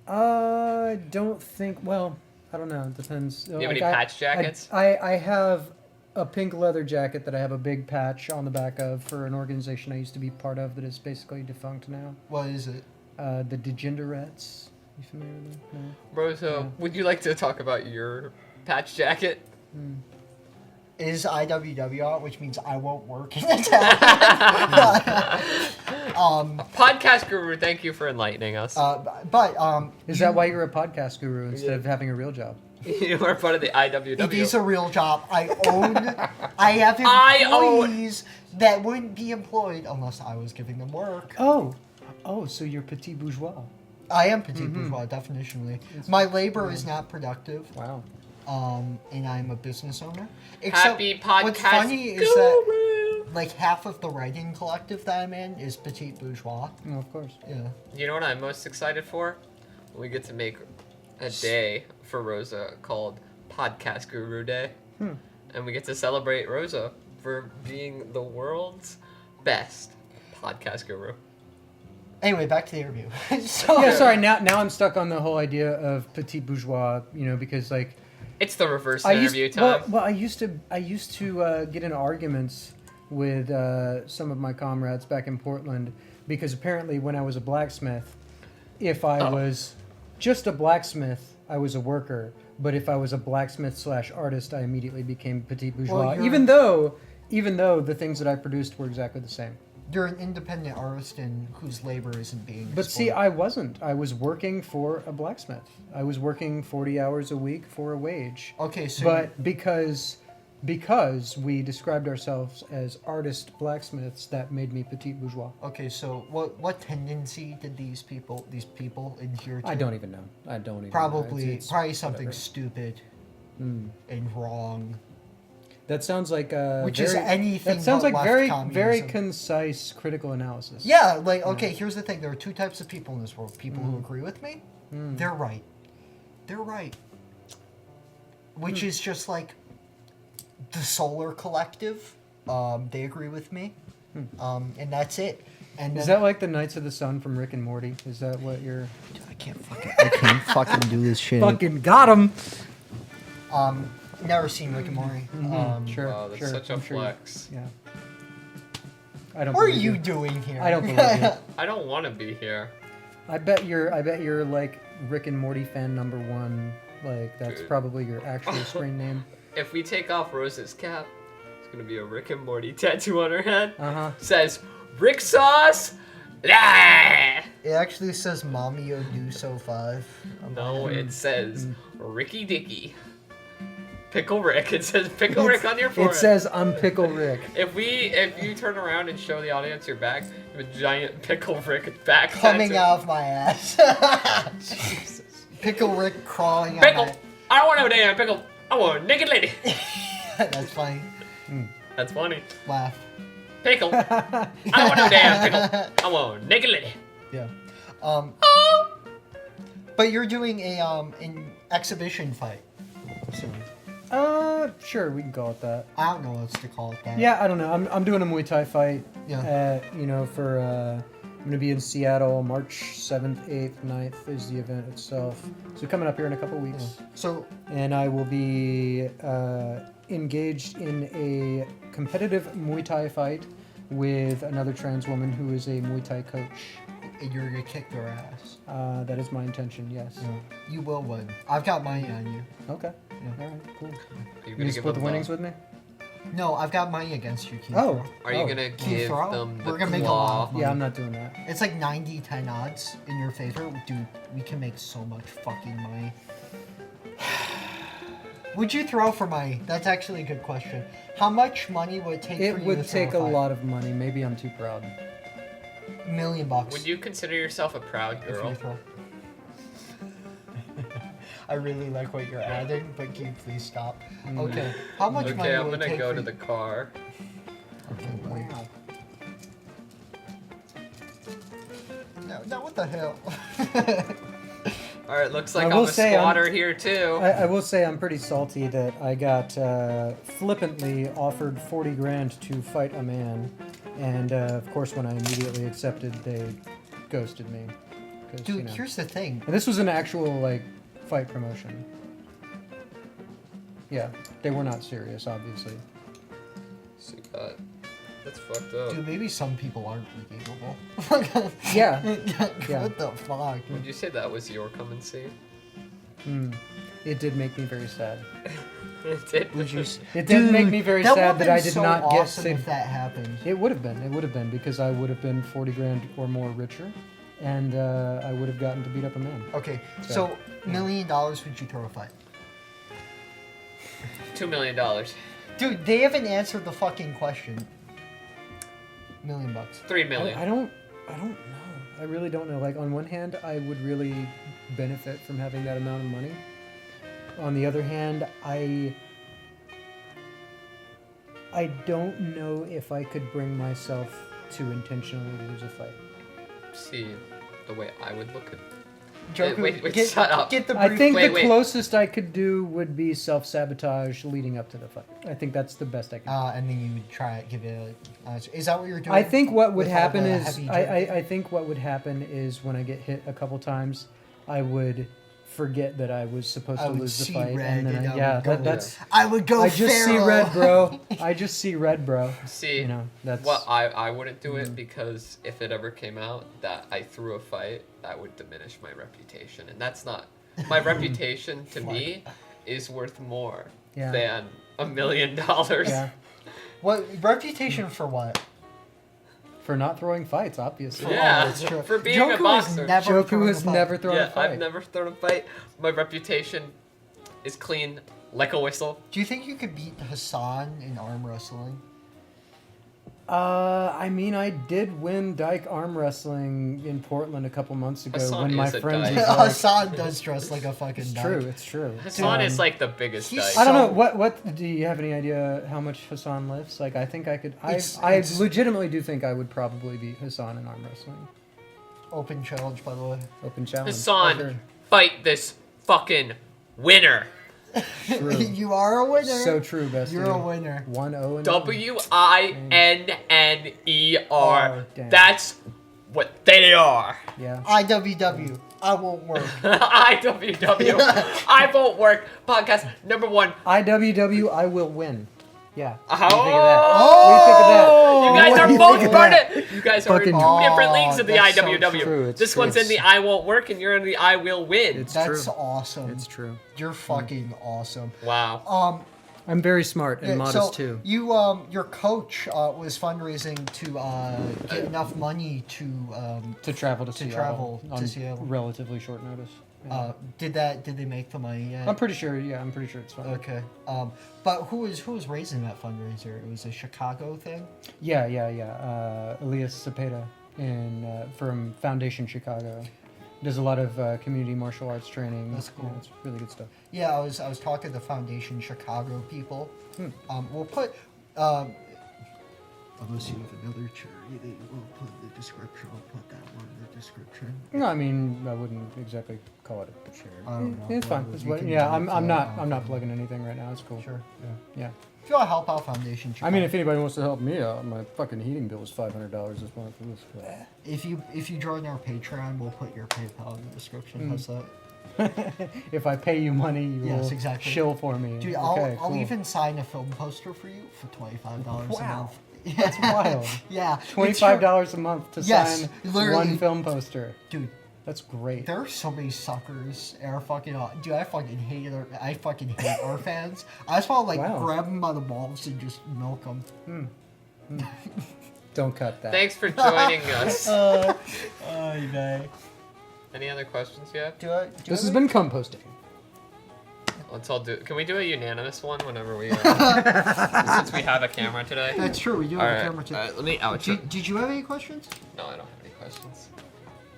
S2: I don't think. Well, I don't know. It depends.
S3: Do you have any patch jackets?
S2: I have a pink leather jacket that I have a big patch on the back of for an organization I used to be part of that is basically defunct now.
S1: What is it?
S2: The Degenerates. You familiar with them? No?
S3: Rosa,
S2: Yeah.
S3: would you like to talk about your patch jacket?
S1: It is IWW out, which means I won't work in the town.
S3: Podcast guru, thank you for enlightening us.
S2: Is that why you're a podcast guru instead of having a real job?
S3: You are part of the IWW.
S1: It is a real job. I have
S3: I own-
S1: employees that wouldn't be employed unless I was giving them work.
S2: Oh, so you're petit bourgeois.
S1: I am petit bourgeois, definitionally. My labor is not productive.
S2: Wow.
S1: And I'm a business owner.
S3: Happy podcast
S1: What's funny is that like half of the writing collective that I'm in is petit bourgeois.
S2: Oh, of course.
S1: Yeah.
S3: You know what I'm most excited for? We get to make a day for Rosa called Podcast Guru Day. And we get to celebrate Rosa for being the world's best podcast guru.
S1: Anyway, back to the interview.
S2: Sorry. Now I'm stuck on the whole idea of petit bourgeois. Because like.
S3: It's the reverse interview time.
S2: Well, I used to get in arguments with some of my comrades back in Portland because apparently when I was a blacksmith, if I was just a blacksmith, I was a worker. But if I was a blacksmith / artist, I immediately became petit bourgeois.
S1: Well,
S2: even though the things that I produced were exactly the same.
S1: You're an independent artist whose labor isn't being
S2: But see,
S1: exploited.
S2: I wasn't. I was working for a blacksmith. I was working 40 hours a week for a wage.
S1: Okay, so
S2: But because we described ourselves as artist blacksmiths, that made me petit bourgeois.
S1: Okay, so what tendency did these people adhere to?
S2: I don't even know. Probably
S1: Probably something
S2: whatever.
S1: stupid and wrong.
S2: That sounds like
S1: Which is anything
S2: That sounds
S1: but
S2: like
S1: left
S2: very
S1: communism.
S2: concise critical analysis.
S1: Yeah, like okay, here's the thing: there are two types of people in this world. People who agree with me, they're right. They're right. Which is just like the Solar Collective. They agree with me, and that's it. And
S2: Is that like the Knights of the Sun from Rick and Morty? Is that what you're?
S1: I can't fucking do this shit.
S2: Fucking got him.
S1: Never seen Rick and Morty.
S2: Sure.
S3: Wow, that's
S2: sure,
S3: such a
S2: I'm sure you-
S3: flex.
S2: Yeah. I don't.
S1: What are
S2: believe
S1: you doing here?
S2: I don't believe you.
S3: I don't want to be here.
S2: I bet you're like Rick and Morty fan number one. Like that's
S3: Dude.
S2: probably your actual screen name.
S3: If we take off Rosa's cap, it's gonna be a Rick and Morty tattoo on her head. Says Rick Sauce. Ah!
S1: It actually says Mommy Oduso 5.
S3: No, it says Ricky Dicky. Pickle Rick. It says Pickle Rick on your forehead.
S2: It says I'm Pickle Rick.
S3: If you turn around and show the audience your back, you have a giant Pickle Rick back
S1: Coming
S3: tattoo.
S1: out of my ass.
S3: Jesus.
S1: Pickle Rick crawling
S3: Pickle.
S1: out
S3: I don't want no damn pickle. I want a naked lady.
S1: That's funny.
S3: That's funny.
S1: Laugh.
S3: Pickle. I don't want no damn pickle. I want a naked lady.
S1: Yeah. But you're doing an exhibition fight. So,
S2: Sure, we can call it that.
S1: I don't know what else to call it that.
S2: Yeah, I don't know. I'm doing a Muay Thai fight.
S1: Yeah.
S2: For I'm gonna be in Seattle March 7th, 8th, 9th is the event itself. So coming up here in a couple weeks.
S1: So
S2: And I will be engaged in a competitive Muay Thai fight with another trans woman who is a Muay Thai coach.
S1: you're gonna kick their ass.
S2: That is my intention, yes.
S1: You will win. I've got money on you.
S2: Okay.
S1: Yeah.
S2: All right, cool.
S3: Are you
S2: You
S3: gonna
S2: gonna
S3: give
S2: split the
S3: them
S2: winnings with me?
S1: No, I've got money against you, Keith.
S2: Oh.
S3: Are you gonna
S1: Can you
S3: give
S1: throw?
S3: them the
S1: We're gonna make a
S3: claw?
S1: lot of money.
S2: Yeah, I'm not doing that.
S1: It's like 90-10 odds in your favor. Dude, we can make so much fucking money. Would you throw for money? That's actually a good question. How much money would it take for
S2: It
S1: you to
S2: would
S1: throw
S2: take a
S1: fight?
S2: lot of money. Maybe I'm too proud.
S1: $1 million.
S3: Would you consider yourself a proud
S1: if
S3: girl?
S1: you throw? I really like what you're adding, but can you please stop? Okay. How much money
S3: Okay, I'm
S1: would it
S3: gonna
S1: take
S3: go
S1: for
S3: to
S1: you-
S3: the car.
S1: Okay, wait. No, what the hell?
S3: All right, looks like
S2: I
S3: I'm
S2: will
S3: a
S2: say I'm-
S3: squatter here too.
S2: I will say I'm pretty salty that I got flippantly offered 40 grand to fight a man, and of course when I immediately accepted, they ghosted me. 'Cause,
S1: Dude,
S2: you know.
S1: here's the thing.
S2: And this was an actual like fight promotion. Yeah, they were not serious, obviously.
S3: So you got, that's fucked up.
S1: Dude, maybe some people aren't redeemable.
S2: Yeah. Yeah.
S1: What the fuck?
S3: Would you say that was your come and see?
S2: It did make me very sad.
S3: It did.
S1: Would you?
S2: It did make me very sad that I did
S1: so
S2: not
S1: awesome
S2: get
S1: if
S2: saved.
S1: that happened.
S2: It would have been because I would have been 40 grand or more richer, and I would have gotten to beat up a man.
S1: Okay,
S2: So,
S1: so $1 million would you throw a fight?
S3: $2 million.
S1: Dude, they haven't answered the fucking question. $1 million.
S3: $3 million.
S2: I don't know. I really don't know. Like, on one hand, I would really benefit from having that amount of money. On the other hand, I don't know if I could bring myself to intentionally lose a fight.
S3: See, the way I would look at.
S1: Joku,
S3: Wait, shut up.
S1: Get the
S2: I
S1: brief.
S2: think
S3: wait,
S2: the
S3: wait.
S2: closest I could do would be self-sabotage leading up to the fight. I think that's the best I can do.
S1: And then you would try to give it a... is that what you're doing?
S2: I think what would
S1: with all
S2: happen
S1: the
S2: is
S1: heavy
S2: I think what would happen is when I get hit a couple times, I would forget that I was supposed
S1: I
S2: to
S1: would
S2: lose the
S1: see
S2: fight,
S1: red
S2: and then
S1: and I
S2: yeah,
S1: would go-
S2: that's
S1: I would go
S2: I just see
S1: feral.
S2: red, bro. I just see red, bro.
S3: See,
S2: You know, that's
S3: well, I wouldn't do it because if it ever came out that I threw a fight, that would diminish my reputation, and that's not my reputation. To me, is worth more
S2: Yeah.
S3: than $1 million.
S2: yeah.
S1: What reputation for what?
S2: For not throwing fights, obviously.
S3: Yeah,
S1: that's true.
S3: for being a
S1: Joku
S3: boxer.
S1: has never
S2: Joku
S1: thrown a
S2: has
S1: fight.
S2: never thrown a
S3: Yeah,
S2: fight.
S3: I've never thrown a fight. My reputation is clean, like a whistle.
S1: Do you think you could beat Hassan in arm wrestling?
S2: I mean, I did win Dyke arm wrestling in Portland a couple months ago
S3: Hassan
S2: when my
S3: is a
S2: friends
S3: dyke.
S2: was like,
S1: Hassan does dress like a fucking
S2: it's
S1: dyke.
S2: true, it's true.
S3: Hassan is
S2: Um,
S3: like the biggest
S1: he's
S3: dyke.
S2: I don't know
S1: So-
S2: what do you have any idea how much Hassan lifts? Like, I think I could. I
S1: It's-
S2: legitimately do think I would probably beat Hassan in arm wrestling.
S1: Open challenge, by the way.
S2: Open challenge.
S3: Hassan,
S2: Sure.
S3: fight this fucking winner.
S2: True.
S1: You are a winner.
S2: So true, bestie.
S1: You're a winner.
S2: 1-0 and
S3: WINNER.
S2: Damn.
S3: That's what they are.
S2: yeah.
S1: IWW. I won't work.
S3: IWW. I won't work. Podcast number 1.
S2: IWW, I will win. Yeah.
S3: Oh,
S2: What
S3: you guys
S2: do
S3: are
S2: you
S3: both
S2: think of that?
S3: burning. You guys are in
S2: Fucking-
S3: 2 different leagues of the
S1: that's so
S3: IWW.
S2: true. It's
S3: This
S2: true.
S3: one's in the I won't work, and you're in the I will win.
S2: It's
S1: That's
S2: true.
S1: awesome.
S2: It's true.
S1: You're fucking awesome.
S3: Wow.
S2: I'm very smart and
S1: Yeah,
S2: modest
S1: so
S2: too.
S1: You, your coach was fundraising to get enough money to
S2: To travel to Seattle.
S1: travel to
S2: on
S1: Seattle.
S2: relatively short notice. Yeah.
S1: Did they make the money yet?
S2: I'm pretty sure. Yeah, I'm pretty sure it's fine.
S1: Okay. But who was raising that fundraiser? It was a Chicago thing.
S2: Yeah. Elias Cepeda from Foundation Chicago does a lot of community martial arts training.
S1: That's cool.
S2: Yeah, it's really good stuff.
S1: Yeah, I was talking to Foundation Chicago people. We'll put unless you have another charity that you will put in the description. I'll put that one in the description.
S2: No, I mean I wouldn't exactly call it a charity.
S1: I don't know.
S2: It's fine.
S1: Well,
S2: It's
S1: you
S2: what,
S1: can
S2: yeah,
S1: do it
S2: I'm not
S1: for-
S2: plugging anything right now. It's cool.
S1: Sure.
S2: Yeah.
S1: If you want to help out Foundation Chicago.
S2: I mean, if anybody wants to help me out, my fucking heating bill is $500 this month.
S1: if you join our Patreon, we'll put your PayPal in the description. How's that?
S2: If I pay you money, you
S1: Yes,
S2: will
S1: exactly.
S2: shill for me.
S1: Dude,
S2: Okay,
S1: I'll
S2: cool.
S1: even sign a film poster for you for $25 a
S2: Wow.
S1: month.
S2: That's wild.
S1: Yeah. it's
S2: $25 a month to
S1: Yes,
S2: sign
S1: literally.
S2: one film poster.
S1: Dude,
S2: That's great.
S1: there are so many suckers and are fucking. Dude, I fucking hate our fans. I just want to
S2: Wow.
S1: grab them by the balls and just milk them.
S2: Don't cut that.
S3: Thanks for joining us. Any other questions yet?
S2: This has been composting.
S3: Let's all do. Can we do a unanimous one whenever we? Since we have a camera today.
S1: That's true. We do
S3: All
S1: have
S3: right.
S1: a camera too.
S3: Let me out.
S1: Did you have any questions?
S3: No, I don't have any questions.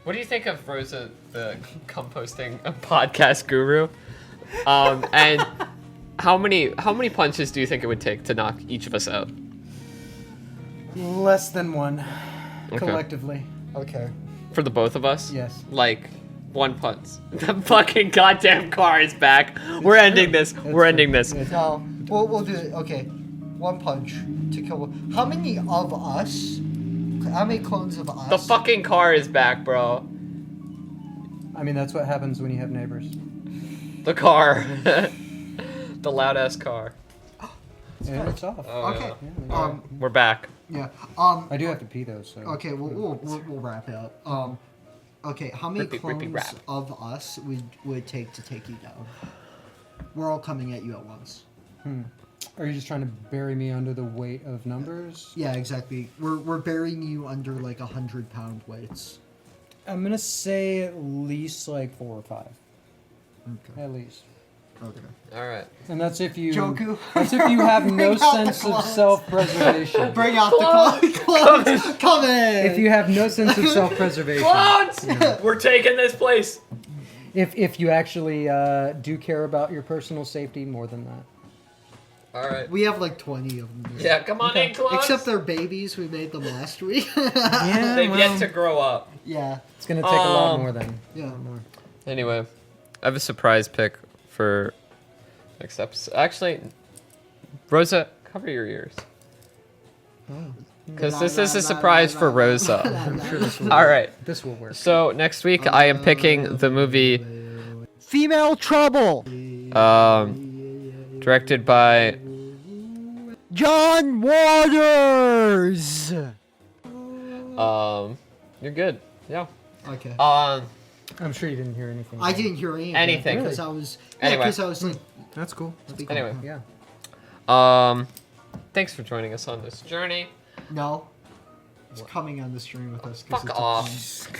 S3: What do you think of Rosa, the composting podcast guru? And how many punches do you think it would take to knock each of us out?
S2: Less than one,
S3: Okay.
S2: collectively.
S1: Okay.
S3: For the both of us?
S2: Yes.
S3: Like, one punch. The fucking goddamn car is back. We're ending this. We're ending this.
S1: No, we'll do it. Okay, one punch to kill. How many of us? How many clones of us?
S3: The fucking car is back, bro.
S2: I mean, that's what happens when you have neighbors.
S3: The car. The loud ass car.
S2: And it's off.
S3: Oh,
S1: Okay.
S3: yeah. We're back.
S1: Yeah.
S2: I do have to pee though, so.
S1: Okay. We'll wrap it up. Okay. How many
S3: Rippy
S1: clones
S3: rap.
S1: of us would it take to take you down? We're all coming at you at once.
S2: Are you just trying to bury me under the weight of numbers?
S1: Yeah, exactly. We're burying you under like 100-pound weights.
S2: I'm gonna say at least like 4 or 5.
S1: Okay.
S2: At least.
S1: Okay.
S3: All right.
S2: And that's if you
S1: Joku.
S2: That's if you have no
S1: Bring out the
S2: sense of
S1: clones.
S2: self-preservation.
S1: Bring out the clones. Come in.
S2: If you have no sense of self-preservation.
S3: Clones! We're taking this place.
S2: If you actually do care about your personal safety more than that.
S3: All right.
S1: We have like 20 of them.
S3: Yeah, come on in, clones.
S1: Except they're babies. We made them last week.
S2: Yeah,
S3: They've yet to grow up.
S1: Yeah.
S2: It's gonna take a lot more than.
S1: Yeah.
S3: Anyway, I have a surprise pick for next episode. Actually, Rosa, cover your ears. Because this is a surprise for Rosa.
S2: I'm sure this will.
S3: All right.
S2: This will work.
S3: So next week I am picking the movie
S1: Female Trouble.
S3: directed by
S1: John Waters.
S3: you're good. Yeah.
S1: Okay.
S2: I'm sure you didn't hear anything.
S1: I didn't hear anything.
S3: Anything.
S1: Because I was.
S3: Anyway.
S1: Because I was like.
S2: That's cool.
S1: speaking.
S3: Anyway.
S2: Yeah.
S3: Thanks for joining us on this journey.
S1: No. It's coming on the stream with us. 'cause
S3: Fuck
S1: it's a
S3: off.
S1: pun.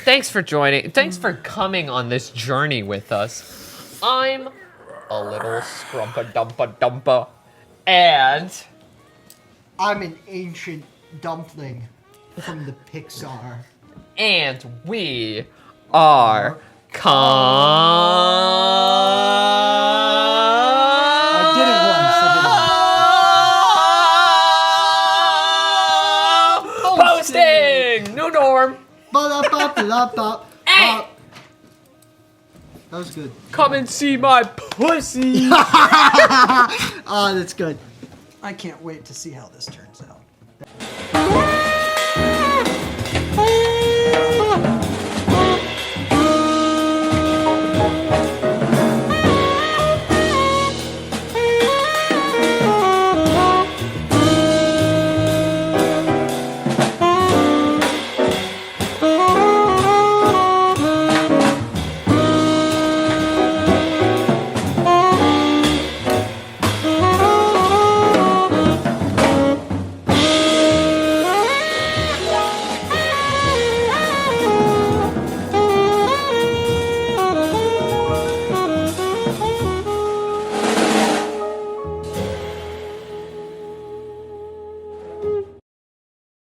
S3: Thanks for joining. Thanks for coming on this journey with us. I'm a little scrumpa-dumpa-dumpa. And
S1: I'm an ancient dumpling from the Pixar.
S3: we are
S2: I did it once.
S3: posting! New norm!
S1: Ba-da-ba-ba-da-ba.
S3: Hey!
S1: That was good.
S3: Come and see my pussy!
S1: Ah, that's good.
S2: I can't wait to see how this turns out.